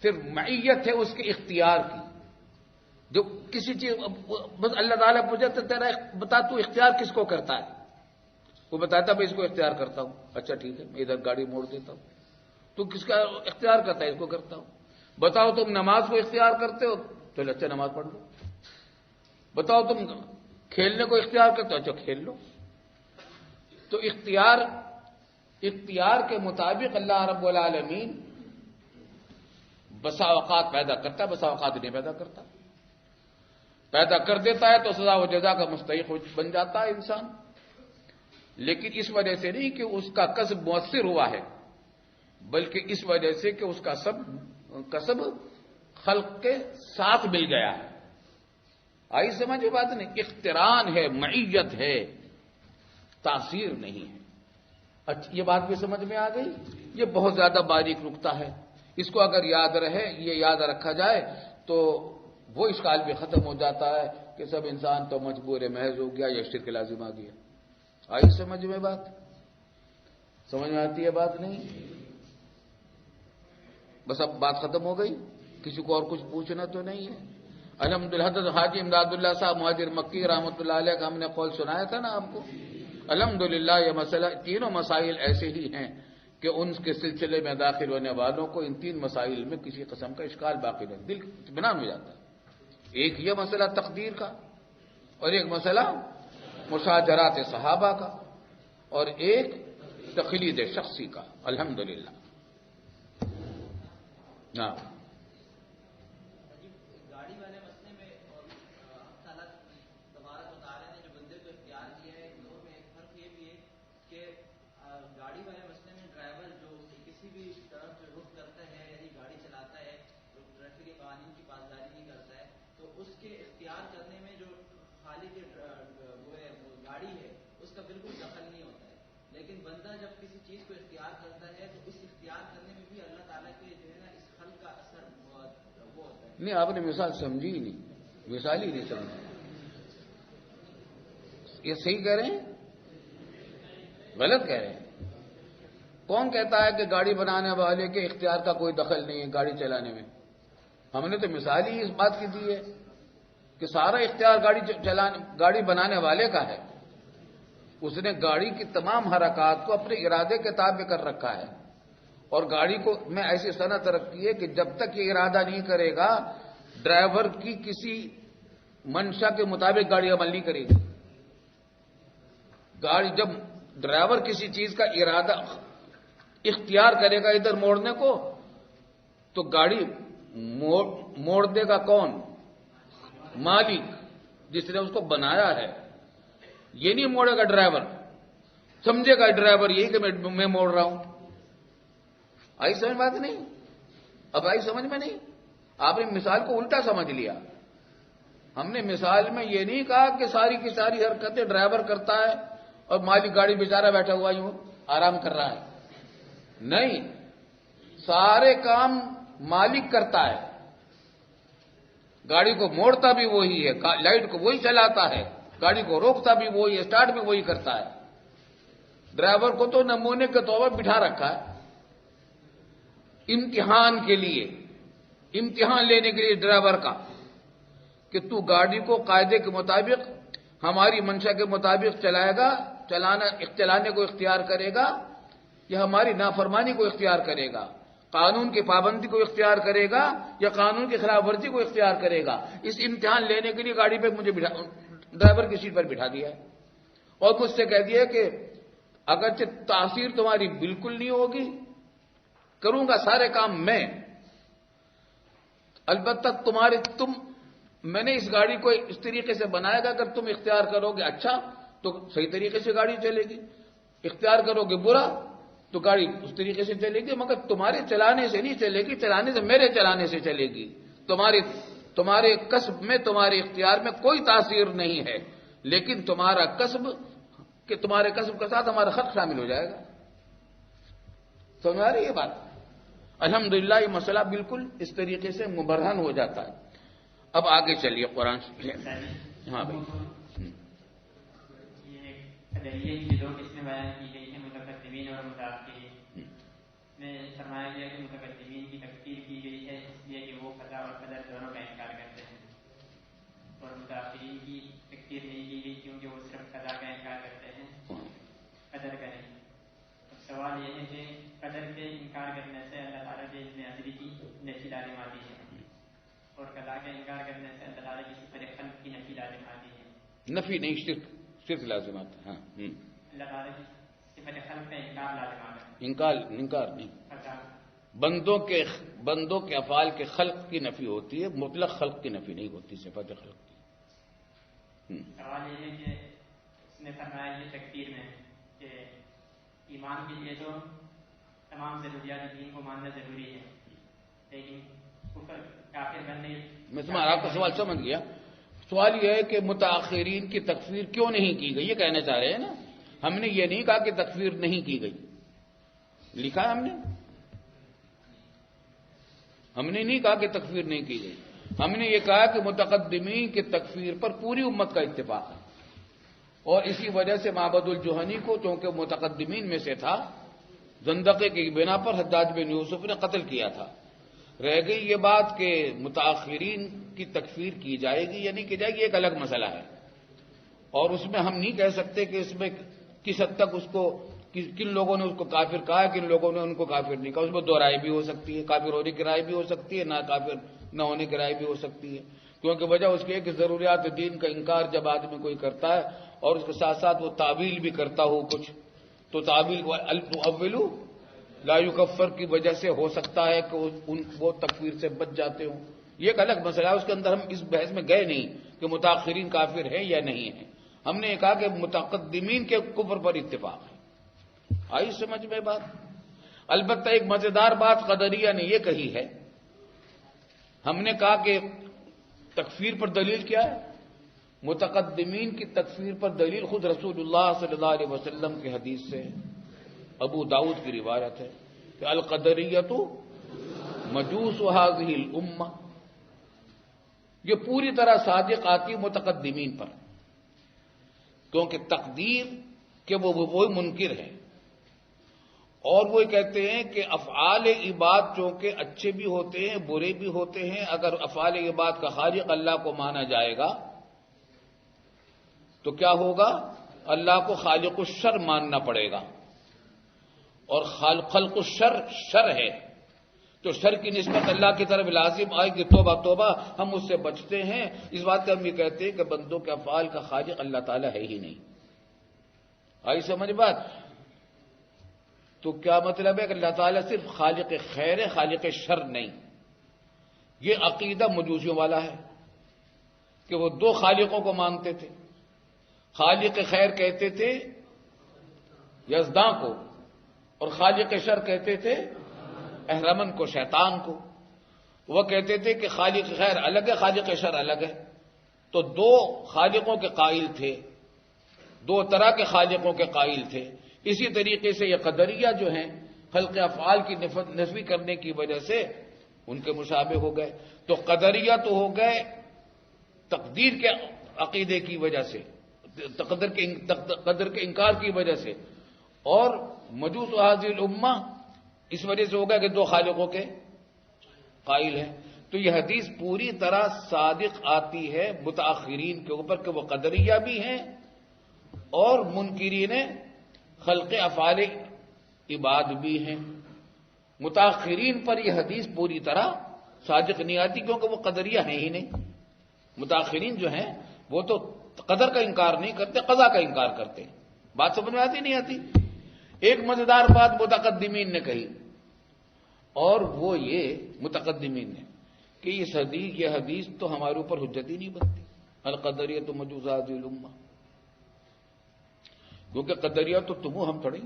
صرف معیت ہے اس کے اختیار کی. جو کسی چیز بس اللہ تعالیٰ پوچھے تو تیرا بتا تو اختیار کس کو کرتا ہے؟ وہ بتاتا میں اس کو اختیار کرتا ہوں. اچھا ٹھیک ہے، میں ادھر گاڑی موڑ دیتا ہوں. تو کس کا اختیار کرتا ہے؟ اس کو کرتا ہوں. بتاؤ تم نماز کو اختیار کرتے ہو تو اچھا نماز پڑھ لو. بتاؤ تم کھیلنے کو اختیار کرتے ہو، اچھا کھیل لو. تو اختیار کے مطابق اللہ رب العالمین بسا اوقات پیدا کرتا ہے، بسا اوقات نہیں پیدا کرتا. پیدا کر دیتا ہے تو سزا و جزا کا مستحق بن جاتا ہے انسان، لیکن اس وجہ سے نہیں کہ اس کا کسب مؤثر ہوا ہے، بلکہ اس وجہ سے کہ اس کا کسب خلق کے ساتھ مل گیا ہے. آئی سمجھ بات نہیں؟ اقتران ہے، معیت ہے، تاثیر نہیں ہے. اچھا یہ بات بھی سمجھ میں آ گئی؟ یہ بہت زیادہ باریک نقطہ ہے. اس کو اگر یاد رہے، یہ یاد رکھا جائے تو وہ اشکال بھی ختم ہو جاتا ہے کہ سب انسان تو مجبور محض ہو گیا یا شرک لازم آ گیا. آئی سمجھ میں بات؟ سمجھ میں آتی ہے بات نہیں؟ بس اب بات ختم ہو گئی. کسی کو اور کچھ پوچھنا تو نہیں ہے؟ الحمدللہ حضرت حاجی امداد اللہ صاحب مہاجر مکی رحمۃ اللہ علیہ کا ہم نے قول سنایا تھا نا آپ کو. الحمدللہ یہ مسئلہ، تینوں مسائل ایسے ہی ہیں کہ ان کے سلسلے میں داخل ہونے والوں کو ان تین مسائل میں کسی قسم کا اشکال باقی نہیں، دل اطمینان ہو جاتا ہے. ایک یہ مسئلہ تقدیر کا، اور ایک مسئلہ مشاجرات صحابہ کا، اور ایک تقلید شخصی کا. الحمدللہ. ہاں گاڑی والے مسئلے میں تعالیٰ تبارک و تعالیٰ نے جو بندے کو اختیار کیا ہے، دونوں میں ایک فرق یہ بھی ہے کہ گاڑی والے مسئلے میں ڈرائیور جو کسی بھی طرف سے رخ کرتا ہے یعنی گاڑی چلاتا ہے، ٹریفک کے قوانین کی پاسداری نہیں کرتا ہے، تو اس کے اختیار کرنے میں جو خالق وہ ہے گاڑی ہے اس کا بالکل دخل نہیں ہوتا ہے. لیکن بندہ جب کسی چیز کو اختیار کرتا ہے تو اس اختیار کرنے میں بھی اللہ تعالیٰ کے جو ہے نا اس خلق کا اثر بہت وہ ہوتا ہے. نہیں، آپ نے مثال سمجھی ہی نہیں، مثال ہی نہیں سمجھی. یہ صحیح کہہ رہے ہیں؟ غلط کہہ رہے ہیں. کون کہتا ہے کہ گاڑی بنانے والے کے اختیار کا کوئی دخل نہیں ہے گاڑی چلانے میں؟ ہم نے تو مثال ہی اس بات کی دی ہے کہ سارا اختیار گاڑی بنانے والے کا ہے. اس نے گاڑی کی تمام حرکات کو اپنے ارادے کے تابع کر رکھا ہے، اور گاڑی کو میں ایسی صنعت رکھی ہے کہ جب تک یہ ارادہ نہیں کرے گا ڈرائیور کی کسی منشا کے مطابق گاڑی عمل نہیں کرے گی. گاڑی جب ڈرائیور کسی چیز کا ارادہ اختیار کرے گا ادھر موڑنے کو تو گاڑی موڑ دے گا کون؟ مالک، جس نے اس کو بنایا ہے. یہ نہیں موڑے گا ڈرائیور. سمجھے گا ڈرائیور یہی کہ میں موڑ رہا ہوں. آئی سمجھ بات نہیں؟ اب آئی سمجھ میں نہیں؟ آپ نے مثال کو الٹا سمجھ لیا. ہم نے مثال میں یہ نہیں کہا کہ ساری کی ساری حرکتیں ڈرائیور کرتا ہے اور مالک گاڑی بیچارہ بیٹھا ہوا یوں آرام کر رہا ہے. نہیں، سارے کام مالک کرتا ہے. گاڑی کو موڑتا بھی وہی ہے، لائٹ کو وہی چلاتا ہے، گاڑی کو روکتا بھی وہی، اسٹارٹ بھی وہی کرتا ہے. ڈرائیور کو تو نمونے کے طور پر بٹھا رکھا ہے امتحان کے لیے، امتحان لینے کے لیے ڈرائیور کا، کہ تو گاڑی کو قاعدے کے مطابق ہماری منشا کے مطابق چلائے گا، چلانے کو اختیار کرے گا یا ہماری نافرمانی کو اختیار کرے گا، قانون کی پابندی کو اختیار کرے گا یا قانون کی خلاف ورزی کو اختیار کرے گا. اس امتحان لینے کے لیے گاڑی پہ مجھے ڈرائیور کی سیٹ پر بٹھا دیا ہے اور مجھ سے کہہ دیا کہ اگرچہ تاثیر تمہاری بالکل نہیں ہوگی، کروں گا سارے کام میں، البتہ میں نے اس گاڑی کو اس طریقے سے بنایا گا اگر تم اختیار کرو گے اچھا تو صحیح طریقے سے گاڑی چلے گی، اختیار کرو گے برا تو گاڑی اس طریقے سے چلے گی، مگر تمہارے چلانے سے نہیں چلے گی، چلانے سے میرے چلانے سے چلے گی. تمہارے کسب میں، تمہارے اختیار میں کوئی تاثیر نہیں ہے، لیکن تمہارا کسب کہ تمہارے کسب کے ساتھ ہمارا خلق شامل ہو جائے گا. سمجھ آ رہی ہے بات؟ الحمدللہ یہ مسئلہ بالکل اس طریقے سے مبرہن ہو جاتا ہے. اب آگے چلیے قرآن سے. ہاں بھائی، یہ قدریہ کی دو قسمیں بیان کی گئی ہیں، متقدمین اور متأخرین. میں فرمایا گیا کہ متقدمین کی تکفیر کی گئی ہے اس لیے کہ وہ قضا اور قدر دونوں کا انکار کرتے ہیں، اور متأخرین کی تکفیر نہیں کی گئی کیونکہ وہ صرف قضا کا انکار کرتے ہیں، قدر کا نہیں. سوال یہ ہے کہ قدر کے انکار کرنے سے اللہ تعالیٰ کے علم ازلی کی نفی لازم آتی ہے اور قضا کا انکار کرنے سے اللہ تعالیٰ کی صفت خلق کی نفی لازم آتی ہے. نفی نہیں، صرف لازم آتا ہے. ہاں، اللہ تعالیٰ کی صفت خلق کا انکار لازم آتا ہے. انکار نہیں. بندوں کے افعال کے خلق کی نفی ہوتی ہے، مطلق خلق کی نفی نہیں ہوتی، صفت خلق کی. سوال یہ ہے کہ اس نے فرمایا یہ تکفیر میں کہ ایمان کے لیے تو تمام ضروریات دین کو ماننا ضروری ہے، لیکن کافر بننے میں تمہارا آپ کا سوال سمجھ گیا. سوال یہ ہے کہ متاخرین کی تکفیر کیوں نہیں کی گئی، یہ کہنا چاہ رہے ہیں نا. ہم نے یہ نہیں کہا کہ تکفیر نہیں کی گئی، لکھا ہے ہم نے نہیں کہا کہ تکفیر نہیں کی گئی. ہم نے یہ کہا کہ متقدمین کی تکفیر پر پوری امت کا اتفاق ہے، اور اسی وجہ سے معبد الجہنی کو چونکہ متقدمین میں سے تھا، زندقے کی بنا پر حجاج بن یوسف نے قتل کیا تھا. رہ گئی یہ بات کہ متاخرین کی تکفیر کی جائے گی یا نہیں کی جائے گی، ایک الگ مسئلہ ہے، اور اس میں ہم نہیں کہہ سکتے کہ اس میں کس حد تک اس کو کن لوگوں نے اس کو کافر کہا، کن لوگوں نے ان کو کافر نہیں کہا. اس میں دو رائے بھی ہو سکتی ہے، کافر ہونے کی رائے بھی ہو سکتی ہے، نہ کافر نہ ہونے کی رائے بھی ہو سکتی ہے. کیونکہ وجہ اس کی ہے کہ ضروریات دین کا انکار جب آدمی کوئی کرتا ہے اور اس کے ساتھ ساتھ وہ تعویل بھی کرتا ہو کچھ، تو تعویل المؤول لا یکفر کی وجہ سے ہو سکتا ہے کہ وہ تکفیر سے بچ جاتے ہوں. یہ ایک الگ مسئلہ ہے، اس کے اندر ہم اس بحث میں گئے نہیں کہ متاخرین کافر ہیں یا نہیں ہیں. ہم نے کہا کہ متقدمین کے کفر پر اتفاق ہے. آئی سمجھ میں بات؟ البتہ ایک مزیدار بات قدریہ نے یہ کہی ہے. ہم نے کہا کہ تکفیر پر دلیل کیا ہے؟ متقدمین کی تکفیر پر دلیل خود رسول اللہ صلی اللہ علیہ وسلم کی حدیث سے، ابو داؤد کی روایت ہے کہ القدریۃ مجوس هذه الامہ، یہ پوری طرح صادق آتی متقدمین پر، کیونکہ تقدیر کہ وہ منکر ہے، اور وہ کہتے ہیں کہ افعال عباد چونکہ اچھے بھی ہوتے ہیں برے بھی ہوتے ہیں، اگر افعال عباد کا خالق اللہ کو مانا جائے گا تو کیا ہوگا؟ اللہ کو خالق الشر ماننا پڑے گا، اور خلق الشر شر ہے، تو شر کی نسبت اللہ کی طرف لازم آئے کہ توبہ توبہ ہم اس سے بچتے ہیں. اس بات کا ہم یہ کہتے ہیں کہ بندوں کے افعال کا خالق اللہ تعالیٰ ہے ہی نہیں. آئی سمجھ بات؟ تو کیا مطلب ہے کہ اللہ تعالیٰ صرف خالق خیر ہے، خالق شر نہیں؟ یہ عقیدہ مجوسیوں والا ہے کہ وہ دو خالقوں کو مانتے تھے، خالق خیر کہتے تھے یزداں کو، اور خالق شر کہتے تھے اہرمن کو، شیطان کو۔ وہ کہتے تھے کہ خالق خیر الگ ہے، خالق شر الگ ہے۔ تو دو خالقوں کے قائل تھے، دو طرح کے خالقوں کے قائل تھے۔ اسی طریقے سے یہ قدریہ جو ہیں خلق افعال کی نفی کرنے کی وجہ سے ان کے مشابہ ہو گئے۔ تو قدریہ تو ہو گئے تقدیر کے عقیدے کی وجہ سے، قدر کے انکار کی وجہ سے، اور مجوس هذه الامہ اس وجہ سے ہو گیا کہ دو خالقوں کے قائل ہیں۔ تو یہ حدیث پوری طرح صادق آتی ہے متاخرین کے اوپر کہ وہ قدریہ بھی ہیں اور منکرین خلق افعال عباد بھی ہیں۔ متاخرین پر یہ حدیث پوری طرح صادق نہیں آتی کیونکہ وہ قدریہ ہیں ہی نہیں۔ متاخرین جو ہیں وہ تو قدر کا انکار نہیں کرتے، قضا کا انکار کرتے ہیں۔ بات سمجھ میں آتی نہیں آتی؟ ایک مزیدار بات متقدمین نے کہی، اور وہ یہ متقدمین نے کہ یہ حدیث تو ہمارے اوپر حجت ہی نہیں بنتی، القدریہ تو مجوس هذه الامہ، کیونکہ قدریہ تو تم ہم تھوڑے،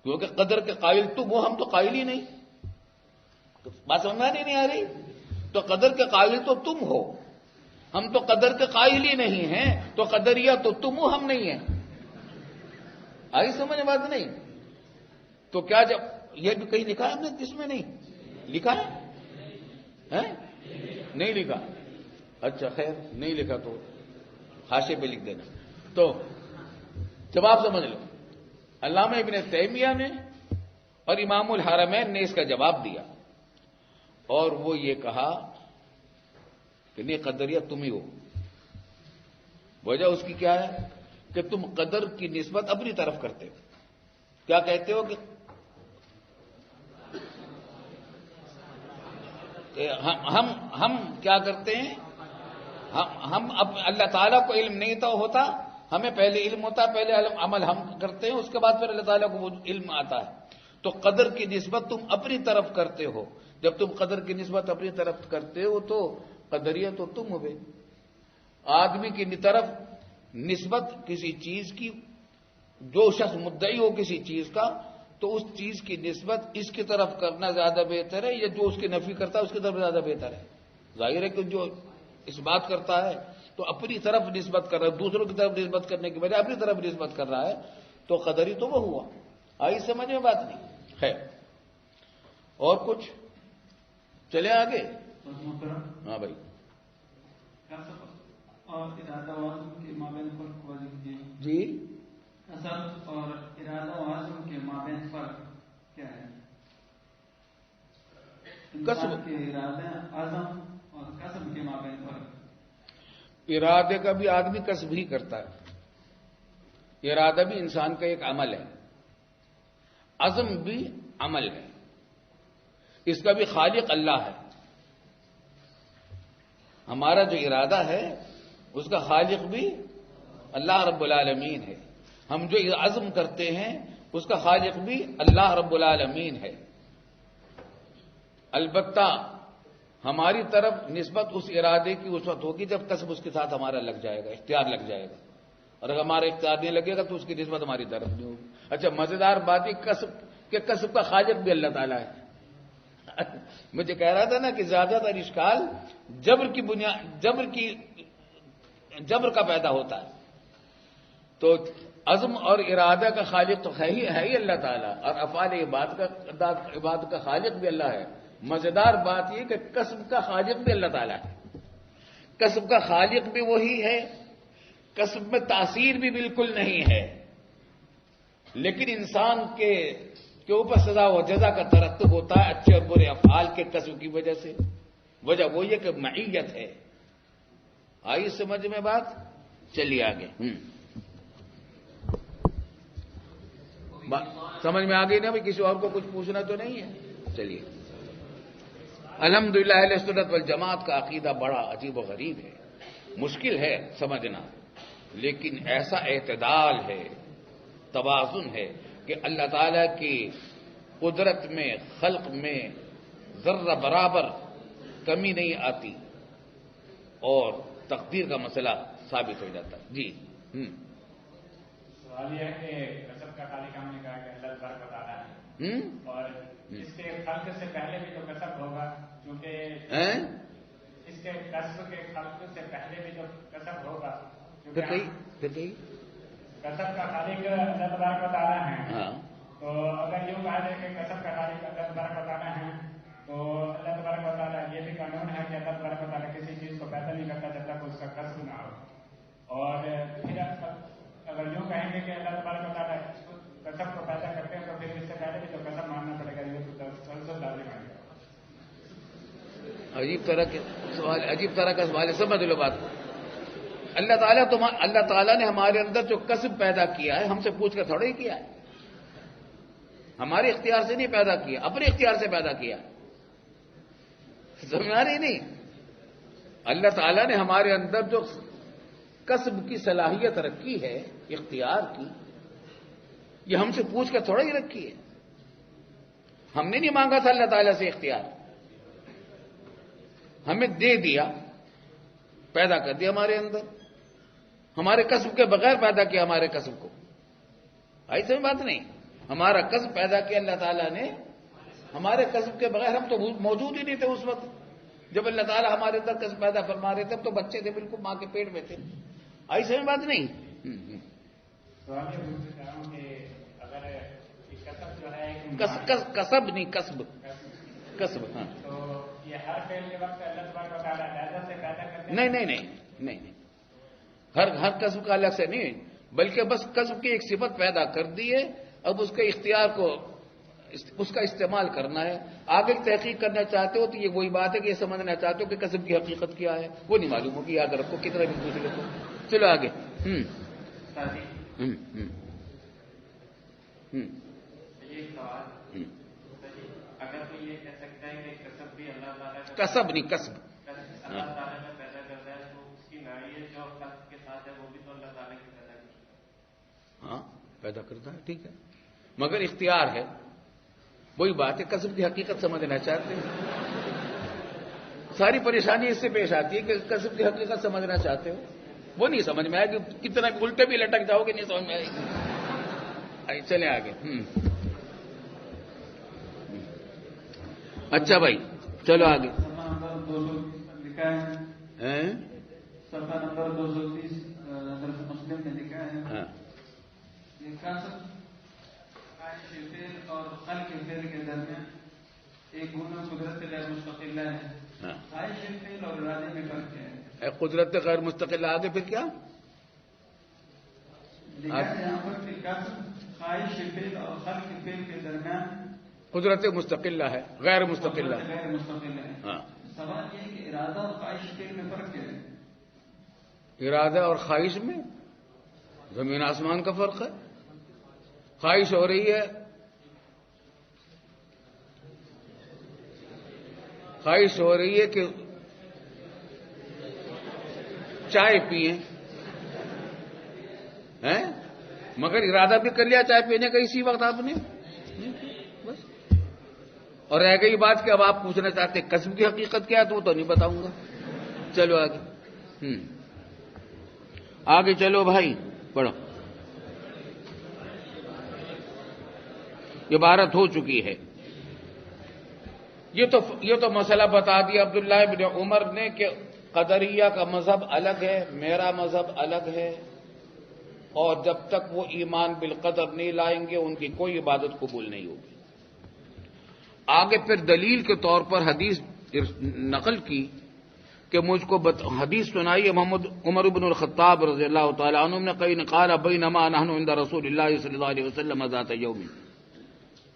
کیونکہ قدر کے قائل تم ہو، ہم تو قائل ہی نہیں۔ بات سمجھ میں نہیں آ رہی؟ تو قدر کے قائل تو تم ہو، ہم تو قدر کے قائل ہی نہیں ہیں، تو قدریہ تو تم ہو، ہم نہیں ہیں۔ آئی سمجھ بات نہیں؟ تو کیا جب یہ بھی کہیں لکھا ہے ہم نے؟ جس میں نہیں لکھا ہے نہیں لکھا؟ اچھا خیر، نہیں لکھا تو حاشے پہ لکھ دینا۔ تو جواب سمجھ لو، علامہ ابن تیمیہ نے اور امام الحرمین نے اس کا جواب دیا، اور وہ یہ کہا کہ نہیں، قدریہ تم ہی ہو۔ وجہ اس کی کیا ہے کہ تم قدر کی نسبت اپنی طرف کرتے ہو۔ کیا کہتے ہو کہ ہم کیا کرتے ہیں؟ ہم اللہ تعالیٰ کو علم نہیں تو ہوتا، ہمیں پہلے علم ہوتا ہے، پہلے عمل ہم کرتے ہیں، اس کے بعد پھر اللہ تعالیٰ کو وہ علم آتا ہے۔ تو قدر کی نسبت تم اپنی طرف کرتے ہو۔ جب تم قدر کی نسبت اپنی طرف کرتے ہو تو قدریہ تو تم ہو گئے۔ آدمی کی طرف نسبت کسی چیز کی، جو شخص مدعی ہو کسی چیز کا، تو اس چیز کی نسبت اس کی طرف کرنا زیادہ بہتر ہے یا جو اس کی نفی کرتا ہے اس کی طرف زیادہ بہتر ہے؟ ظاہر ہے کہ جو اس بات کرتا ہے تو اپنی طرف نسبت کر رہا ہے، دوسروں کی طرف نسبت کرنے کی بجائے اپنی طرف نسبت کر رہا ہے، تو قدری تو وہ ہوا۔ آئی سمجھ میں بات نہیں ہے؟ اور کچھ چلے آگے؟ ہاں بھائی، اور ارادہ و عزم کے مابین فرق واضح کیجیے۔ جی، قصد اور ارادہ و عزم کے مابین فرق کیا ہے؟ قصد کے ارادہ عزم اور قصد کے مابین فرق۔ ارادے کا بھی آدمی قصد ہی کرتا ہے، ارادہ بھی انسان کا ایک عمل ہے، عزم بھی عمل ہے، اس کا بھی خالق اللہ ہے۔ ہمارا جو ارادہ ہے اس کا خالق بھی اللہ رب العالمین ہے، ہم جو عزم کرتے ہیں اس کا خالق بھی اللہ رب العالمین ہے۔ البتہ ہماری طرف نسبت اس ارادے کی اس وقت ہوگی جب قصب اس کے ساتھ ہمارا لگ جائے گا، اختیار لگ جائے گا، اور اگر ہمارا اختیار نہیں لگے گا تو اس کی نسبت ہماری طرف نہیں ہوگی۔ اچھا، مزیدار بات یہ قصب کا خالق بھی اللہ تعالیٰ ہے۔ مجھے کہہ رہا تھا نا کہ زیادہ تر اشکال جبر کا پیدا ہوتا ہے، تو عزم اور ارادہ کا خالق تو ہے ہی اللہ تعالیٰ، اور افعال عباد کا خالق بھی اللہ ہے۔ مزیدار بات یہ کہ قصب کا خالق بھی اللہ تعالیٰ ہے، قصب کا خالق بھی وہی ہے، قصب میں تاثیر بھی بالکل نہیں ہے، لیکن انسان کے اوپر سزا و جزا کا ترتب ہوتا ہے اچھے اور برے افعال کے قصب کی وجہ سے۔ وجہ وہ یہ کہ معیت ہے۔ آئی سمجھ میں بات؟ چلیے آگے۔ سمجھ میں آ گئی نا بھائی؟ کسی اور کو کچھ پوچھنا تو نہیں ہے؟ چلیے، الحمدللہ اہل سنت والجماعت کا عقیدہ بڑا عجیب و غریب ہے، مشکل ہے سمجھنا، لیکن ایسا اعتدال ہے توازن ہے کہ اللہ تعالیٰ کی قدرت میں، خلق میں ذرہ برابر کمی نہیں آتی اور تقدیر کا مسئلہ ثابت ہو جاتا ہے۔ جی سوال یہ ہے کہ کسب کا خالق ہم نے کہا کہ اللہ تبارک و تعالیٰ ہے، اور اس کے خلق سے پہلے بھی تو کسب ہوگا، کیونکہ اس کے کسب کے خلق سے پہلے بھی تو کسب ہوگا، پھر کسب کا خالق اللہ تبارک و تعالیٰ ہے۔ تو اگر یوں کہا جائے کہ کسب کا خالق اللہ تبارک و تعالیٰ ہے تو اللہ تبارک و تعالیٰ یہ بھی قانون ہے کہ اللہ تبارک و تعالیٰ کسی چیز کو پیدا نہیں کرتا جب تک اس کا کسب نہ ہو، اور پھر اگر یوں کہیں گے کہ اللہ تبارک و تعالیٰ کسب کو پیدا کرتے ہیں تو پھر اس سے پہلے بھی تو کسب ماننا پڑے گا، یہ تو لازم ہے۔ عجیب طرح کا سوال ہے، سمجھ لو بات کو۔ اللہ تعالیٰ نے ہمارے اندر جو کسب پیدا کیا ہے ہم سے پوچھ کر تھوڑا ہی کیا ہے، ہمارے اختیار سے نہیں پیدا کیا، اپنے اختیار سے پیدا کیا، سمجھ آ رہی نہیں؟ اللہ تعالیٰ نے ہمارے اندر جو کسب کی صلاحیت رکھی ہے، اختیار کی، یہ ہم سے پوچھ کر تھوڑا ہی رکھی ہے، ہم نے نہیں مانگا تھا اللہ تعالیٰ سے اختیار، ہمیں دے دیا، پیدا کر دیا ہمارے اندر، ہمارے کسب کے بغیر پیدا کیا ہمارے کسب کو، ایسے بات نہیں، ہمارا کسب پیدا کیا اللہ تعالیٰ نے، ہمارے کسب کے بغیر ہم تو موجود ہی نہیں تھے اس وقت جب اللہ تعالیٰ ہمارے اندر کسب پیدا فرما رہے تھے، تو بچے تھے بالکل ماں کے پیٹ میں تھے، ایسے بات نہیں۔ کسب نہیں، کسب ہاں، یہ ہر فعل کے وقت اللہ تبارک و تعالیٰ علیحدہ سے پیدا کرتے ہیں؟ نہیں، ہر کسب کا الگ سے نہیں، بلکہ بس کسب کی ایک صفت پیدا کر دی ہے، اب اس کے اختیار کو، اس کا استعمال کرنا ہے۔ آگے تحقیق کرنا چاہتے ہو تو یہ وہی بات ہے کہ یہ سمجھنا چاہتے ہو کہ کسب کی حقیقت کیا ہے، وہ نہیں معلوم ہوگی، یاد رکھو کتنا بھی پوچھ لے تو۔ چلو آگے۔ اگر کوئی یہ کہہ سکتا ہے کہ کسب بھی اللہ تعالیٰ کا، کسب نہیں، کسب اللہ تعالیٰ کا پیدا کرتا ہے، تو اس کی نوعیت جو خلق کے ساتھ ہے وہ بھی تو اللہ تعالیٰ کی پیدا کرتا ہے۔ ہاں پیدا کرتا ہے، ٹھیک ہے، مگر اختیار ہے، وہی بات ہے، کسب کی حقیقت سمجھنا چاہتے ہیں، ساری پریشانی اس سے پیش آتی ہے کہ کسب کی حقیقت سمجھنا چاہتے ہو، وہ نہیں سمجھ میں آئے گی، کتنا الٹے بھی لٹک جاؤ گے نہیں سمجھ میں آئے گی۔ چلیں آگے۔ اچھا بھائی چلو آگے۔ صفحہ نمبر 200 لکھا ہے، صفحہ نمبر 230 حضرت مسلم نے لکھا ہے، یہ کسب خواہش فعل اور خلق فعل کے درمیان ایک گناہ قدرت غیر مستقلہ ہے، خواہش فعل اور ارادے میں فرق ہے۔ قدرت غیر مستقل، آگے پھر کیا لکھا ہے یہاں پر کہ کسب خواہش فعل اور خلق فعل کے درمیان قدرت مستقلہ ہے، غیر مستقلہ ہے۔ غیر مستقل ہے۔ سوال یہ ہے کہ ارادہ اور خواہش فعل میں فرق کیا ہے؟ ارادہ اور خواہش میں زمین آسمان کا فرق ہے۔ خواہش ہو رہی ہے، خواہش ہو رہی ہے کہ چائے پیئیں، مگر ارادہ بھی کر لیا چائے پینے کا اسی وقت آپ نے، بس۔ اور رہ گئی بات کہ اب آپ پوچھنا چاہتے ہیں کسب کی حقیقت کیا ہے، تو وہ تو نہیں بتاؤں گا۔ چلو آگے، آگے چلو بھائی پڑھو۔ عبارت ہو چکی ہے، یہ تو مسئلہ بتا دیا عبداللہ ابن عمر نے کہ قدریہ کا مذہب الگ ہے، میرا مذہب الگ ہے، اور جب تک وہ ایمان بالقدر نہیں لائیں گے ان کی کوئی عبادت قبول نہیں ہوگی۔ آگے پھر دلیل کے طور پر حدیث نقل کی کہ مجھ کو حدیث سنائی محمد عمر بن الخطاب رضی اللہ تعالی عنہ نے کہیں قال بینما نحن عند رسول اللہ صلی اللہ علیہ وسلم ذات یوم،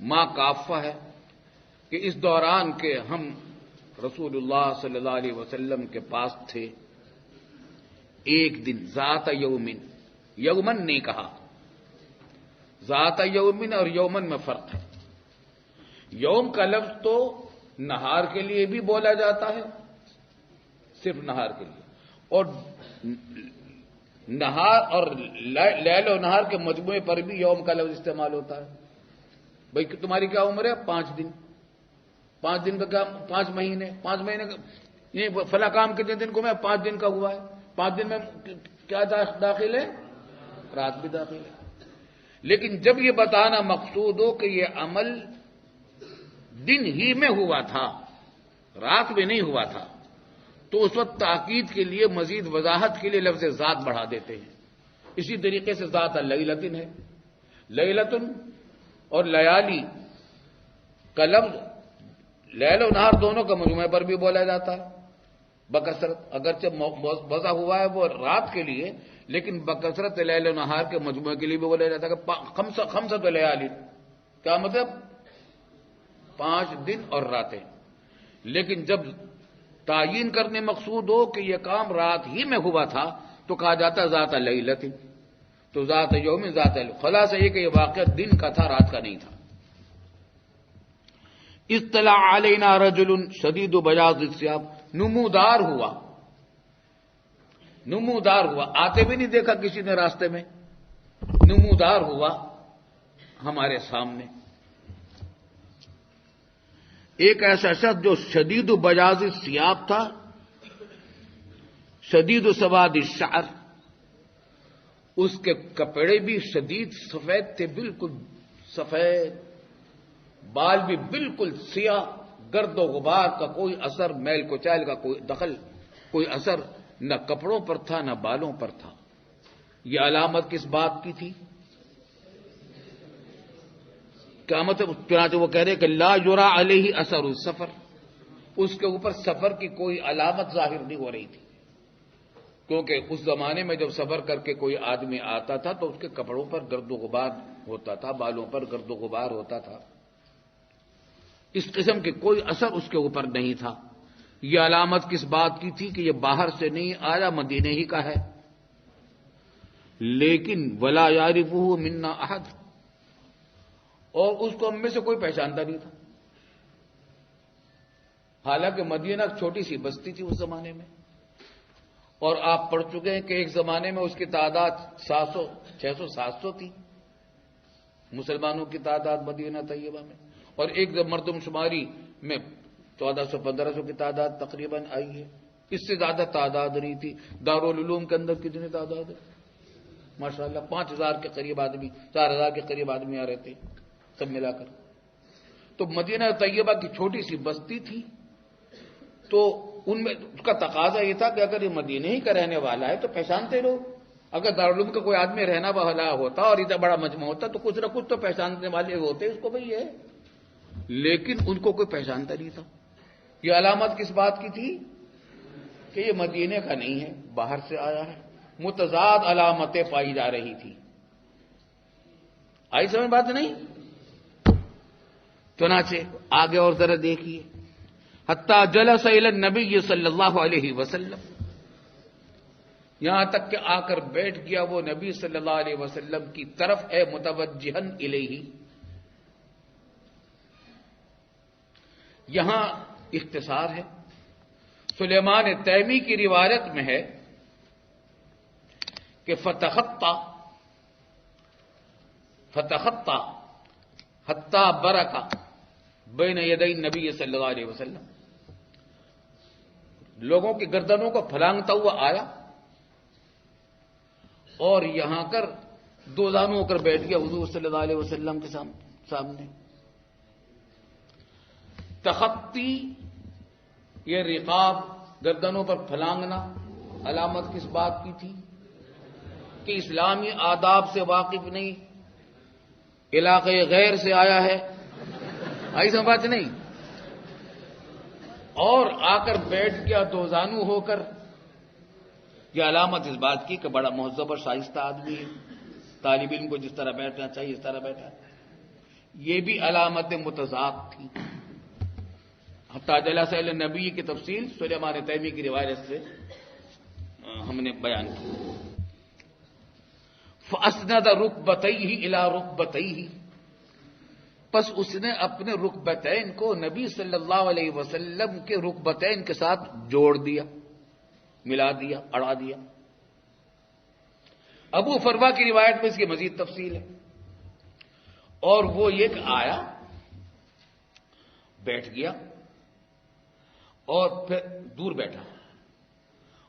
ما کافہ ہے کہ اس دوران کے ہم رسول اللہ صلی اللہ علیہ وسلم کے پاس تھے ایک دن، ذات یومن، یومن نہیں کہا، ذات یومن اور یومن میں فرق ہے۔ یوم کا لفظ تو نہار کے لیے بھی بولا جاتا ہے، صرف نہار کے لیے، اور نہار اور لیل و نہار کے مجموعے پر بھی یوم کا لفظ استعمال ہوتا ہے. بھائی تمہاری کیا عمر ہے؟ 5 دن. 5 دن کا کیا؟ 5 مہینے. 5 مہینے کا یہ فلاں کام کتنے دن کو میں 5 دن کا ہوا ہے. 5 دن میں کیا داخل ہے؟ رات بھی داخل ہے. لیکن جب یہ بتانا مقصود ہو کہ یہ عمل دن ہی میں ہوا تھا، رات میں نہیں ہوا تھا، تو اس وقت تاکید کے لیے مزید وضاحت کے لیے لفظ ذات بڑھا دیتے ہیں. اسی طریقے سے ذات لیلتن ہے. لیلتن اور لیالی کا لفظ لیل و نہار دونوں کا مجموعے پر بھی بولا جاتا ہے بکثرت، اگرچہ وضع ہوا ہے وہ رات کے لیے، لیکن بکثرت لیل و نہار کے مجموعے کے لیے بھی بولا جاتا ہے کہ خمسۃ لیالی. کیا مطلب؟ 5 دن اور راتیں. لیکن جب تعین کرنے مقصود ہو کہ یہ کام رات ہی میں ہوا تھا تو کہا جاتا ہے ذات لیلت. تو ذات یوم ذات خلاصہ یہ کہ یہ واقعہ دن کا تھا، رات کا نہیں تھا. اطلع علینا رجل شدید بیاض الثیاب، نمودار ہوا، آتے بھی نہیں دیکھا کسی نے راستے میں، نمودار ہوا ہمارے سامنے. ایک ایسا شخص جو شدید بیاض الثیاب تھا، شدید سواد الشعر، اس کے کپڑے بھی شدید سفید تھے، بالکل سفید، بال بھی بالکل سیاہ، گرد و غبار کا کوئی اثر، میل کچیل کا کوئی دخل، کوئی اثر نہ کپڑوں پر تھا نہ بالوں پر تھا. یہ علامت کس بات کی تھی؟ کیا مطلب؟ چنانچہ وہ کہہ رہے کہ لا یرا علیہ اثر السفر، اس کے اوپر سفر کی کوئی علامت ظاہر نہیں ہو رہی تھی، کیونکہ اس زمانے میں جب سفر کر کے کوئی آدمی آتا تھا تو اس کے کپڑوں پر گرد و غبار ہوتا تھا، بالوں پر گرد و غبار ہوتا تھا. اس قسم کے کوئی اثر اس کے اوپر نہیں تھا. یہ علامت کس بات کی تھی؟ کہ یہ باہر سے نہیں آیا، مدینے ہی کا ہے. لیکن ولا یعرفہ منا احد، اور اس کو ہم میں سے کوئی پہچانتا نہیں تھا. حالانکہ مدینہ چھوٹی سی بستی تھی اس زمانے میں، اور آپ پڑھ چکے ہیں کہ ایک زمانے میں اس کی تعداد 700 600 700 تھی، مسلمانوں کی تعداد مدینہ طیبہ میں، اور ایک مردم شماری میں 1400 1500 کی تعداد تقریباً آئی ہے. اس سے زیادہ تعداد نہیں تھی. دارالعلوم کے اندر کتنی تعداد ہے؟ ماشاءاللہ 5000 کے قریب آدمی، 4000 کے قریب آدمی آ رہے تھے سب ملا کر. تو مدینہ طیبہ کی چھوٹی سی بستی تھی، تو ان میں اس کا تقاضا یہ تھا کہ اگر یہ مدینہ ہی کا رہنے والا ہے تو پہچانتے لوگ. اگر دارالعلوم کا کوئی آدمی رہنا والا ہوتا اور اتنا بڑا مجمع ہوتا تو کچھ نہ کچھ تو پہچاننے والے ہوتے اس کو بھئی ہے، لیکن ان کو کوئی پہچانتا نہیں تھا. یہ علامت کس بات کی تھی؟ کہ یہ مدینہ کا نہیں ہے، باہر سے آیا ہے. متضاد علامتیں پائی جا رہی تھی. آئی سمجھ بات نہیں؟ چنانچہ آگے اور ذرا دیکھیے. حتیٰ جلس الی النبی صلی اللہ علیہ وسلم، یہاں تک کہ آ کر بیٹھ گیا وہ نبی صلی اللہ علیہ وسلم کی طرف، اے متوجہن الیہ. یہاں اختصار ہے. سلیمان تیمی کی روایت میں ہے کہ فتخطا حتی برکا بین یدی نبی صلی اللہ علیہ وسلم، لوگوں کی گردنوں کو پھلانگتا ہوا آیا اور یہاں کر دو زانو ہو کر بیٹھ گیا حضور صلی اللہ علیہ وسلم کے سامنے. تخطی یہ رقاب، گردنوں پر پھلانگنا، علامت کس بات کی تھی؟ کہ اسلامی آداب سے واقف نہیں، علاقے غیر سے آیا ہے. آئی سمجھ بات نہیں؟ اور آ کر بیٹھ گیا دو زانو ہو کر، یہ علامت اس بات کی کہ بڑا مہذب اور شائستہ آدمی ہے، طالب علم کو جس طرح بیٹھنا چاہیے اس طرح بیٹھا. یہ بھی علامت متضاد تھی. حتیٰ جلس الی النبی کی تفصیل سلیمان تیمی کی روایت سے ہم نے بیان کی. فاسند رکبتیہ الی رکبتیہ، پس اس نے اپنے رکبتین کو نبی صلی اللہ علیہ وسلم کے رکبتین کے ساتھ جوڑ دیا، ملا دیا، اڑا دیا. ابو فروا کی روایت میں اس کی مزید تفصیل ہے، اور وہ یہ کہ آیا، بیٹھ گیا اور پھر دور بیٹھا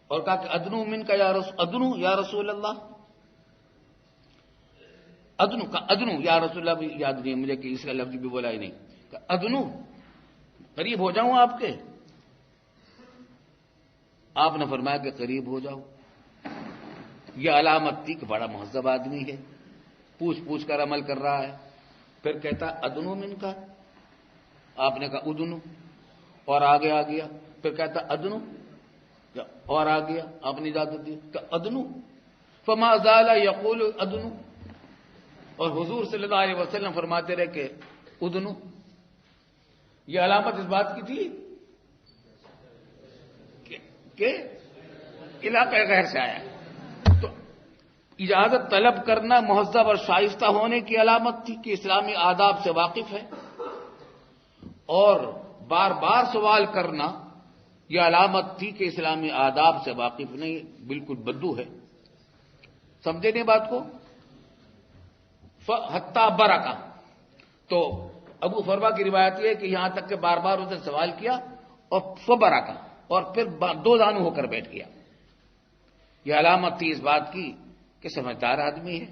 اور کہا کہ ادنو من کا ادنو یا رسول اللہ، ادنو کا ادنو یا رسول اللہ، بھی یاد نہیں مجھے کہ اس کا لفظ بھی بولا ہی نہیں، کہ ادنو قریب ہو جاؤں آپ کے؟ آپ نے فرمایا کہ قریب ہو جاؤ۔ یہ علامت تھی کہ بڑا مہذب آدمی ہے، پوچھ پوچھ کر عمل کر رہا ہے۔ پھر کہتا ادنو من کا، آپ نے کہا ادنو، اور آگے آ گیا۔ پھر کہتا ادنو، اور آ گیا، آپ نے اجازت دی کہ ادنو، فما زال یقول ادنو، اور حضور صلی اللہ علیہ وسلم فرماتے رہے کہ ادنو۔ یہ علامت اس بات کی تھی کہ علاقہ غیر سے آیا، تو اجازت طلب کرنا مہذب اور شائستہ ہونے کی علامت تھی کہ اسلامی آداب سے واقف ہے، اور بار بار سوال کرنا یہ علامت تھی کہ اسلامی آداب سے واقف نہیں، بالکل بدو ہے۔ سمجھے نہیں بات کو؟ حتی برکا، تو ابو فروا کی روایت یہ ہے کہ یہاں تک کہ بار بار اسے سوال کیا اور فبرکا، اور پھر دو دانو ہو کر بیٹھ گیا۔ یہ علامت تھی اس بات کی کہ سمجھدار آدمی ہے،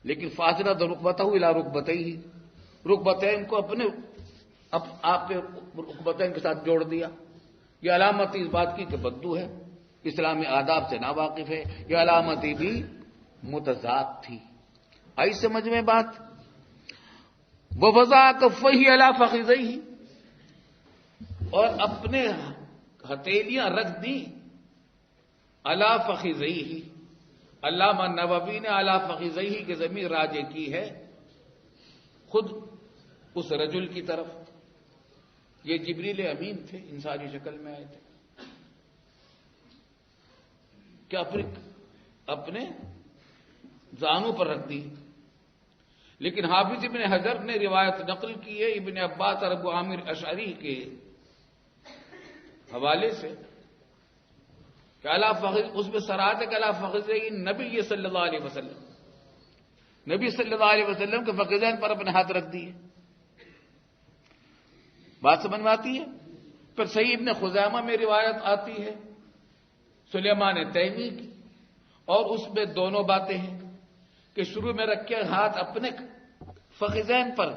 لیکن فاصلہ رکبتہ الی رکبتیہ، رکبتین کو اپنے آپ کے رکبتین کے ساتھ جوڑ دیا۔ یہ علامت اس بات کی کہ بدو ہے، اسلامی آداب سے ناواقف ہے۔ یہ علامتی بھی متضاد تھی۔ آئی سمجھ میں بات؟ وَوَضَعَ كَفَّيْهِ عَلَى فَخِذَيْهِ، اور اپنے ہتھیلیاں رکھ دی عَلَى فَخِذَيْهِ۔ علامہ نووی نے عَلَى فَخِذَيْهِ کی ضمیر راجع کی ہے خود اس رجل کی طرف۔ یہ جبریل امین تھے، انسانی شکل میں آئے تھے، کیا اپنے زانوں پر رکھ دی۔ لیکن حافظ ابن حجر نے روایت نقل کی ہے ابن عباس اور ابو عامر اشعری کے حوالے سے کہ اس میں صراحت ہے کہ علی فخذین نبی صلی اللہ علیہ وسلم، نبی صلی اللہ علیہ وسلم کے فخذین پر اپنے ہاتھ رکھ دیے۔ بات سمجھ میں آتی ہے؟ پھر صحیح ابن خزیمہ میں روایت آتی ہے سلیمان تیمی کی، اور اس میں دونوں باتیں ہیں کہ شروع میں رکھے ہاتھ اپنے فخذین پر،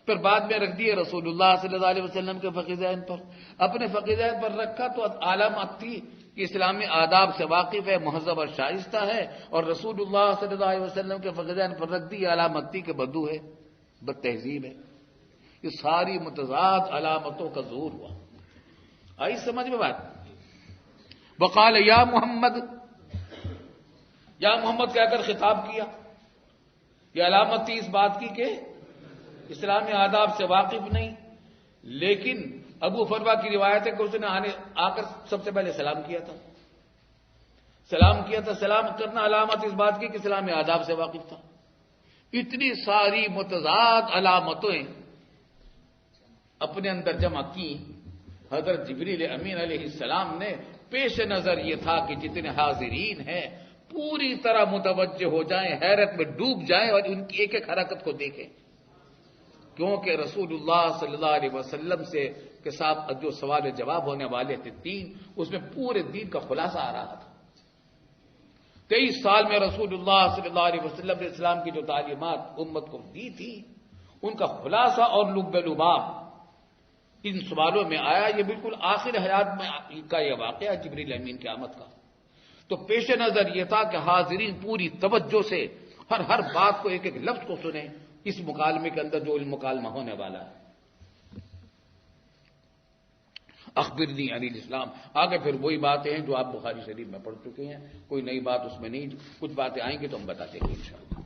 پھر بعد میں رکھ دیے رسول اللہ صلی اللہ علیہ وسلم کے فخذین پر۔ اپنے فخذین پر رکھا تو علامت تھی کہ اسلامی آداب سے واقف ہے، مہذب اور شائستہ ہے، اور رسول اللہ صلی اللہ علیہ وسلم کے فخذین پر رکھ دی علامت تھی کہ بدو ہے، بد تہذیب ہے۔ یہ ساری متضاد علامتوں کا ظہور ہوا۔ آئی سمجھ میں بات؟ وقال یا محمد، یا محمد کہہ کر خطاب کیا۔ یہ علامت تھی اس بات کی کہ اسلامی آداب سے واقف نہیں، لیکن ابو فروا کی روایت ہے کہ اس نے آ کر سب سے پہلے سلام کیا تھا۔ سلام کرنا علامت اس بات کی کہ اسلامی آداب سے واقف تھا۔ اتنی ساری متضاد علامتیں اپنے اندر جمع کی حضرت جبریل امین علیہ السلام نے۔ پیش نظر یہ تھا کہ جتنے حاضرین ہیں پوری طرح متوجہ ہو جائیں، حیرت میں ڈوب جائیں اور ان کی ایک ایک حرکت کو دیکھیں، کیونکہ رسول اللہ صلی اللہ علیہ وسلم سے کے ساتھ جو سوال جواب ہونے والے تھے 3، اس میں پورے دین کا خلاصہ آ رہا تھا۔ 23 سال میں رسول اللہ صلی اللہ علیہ وسلم نے اسلام کی جو تعلیمات امت کو دی تھی، ان کا خلاصہ اور لب لباب ان سوالوں میں آیا۔ یہ بالکل آخر حیات میں کا یہ واقعہ جبریل امین کی آمد کا۔ تو پیش نظر یہ تھا کہ حاضرین پوری توجہ سے ہر بات کو، ایک ایک لفظ کو سنیں اس مکالمے کے اندر جو مکالمہ ہونے والا ہے۔ اخبرنی عن الاسلام، آگے پھر وہی باتیں ہیں جو آپ بخاری شریف میں پڑھ چکے ہیں، کوئی نئی بات اس میں نہیں، کچھ باتیں آئیں گی تو ہم بتاتے ہیں انشاءاللہ۔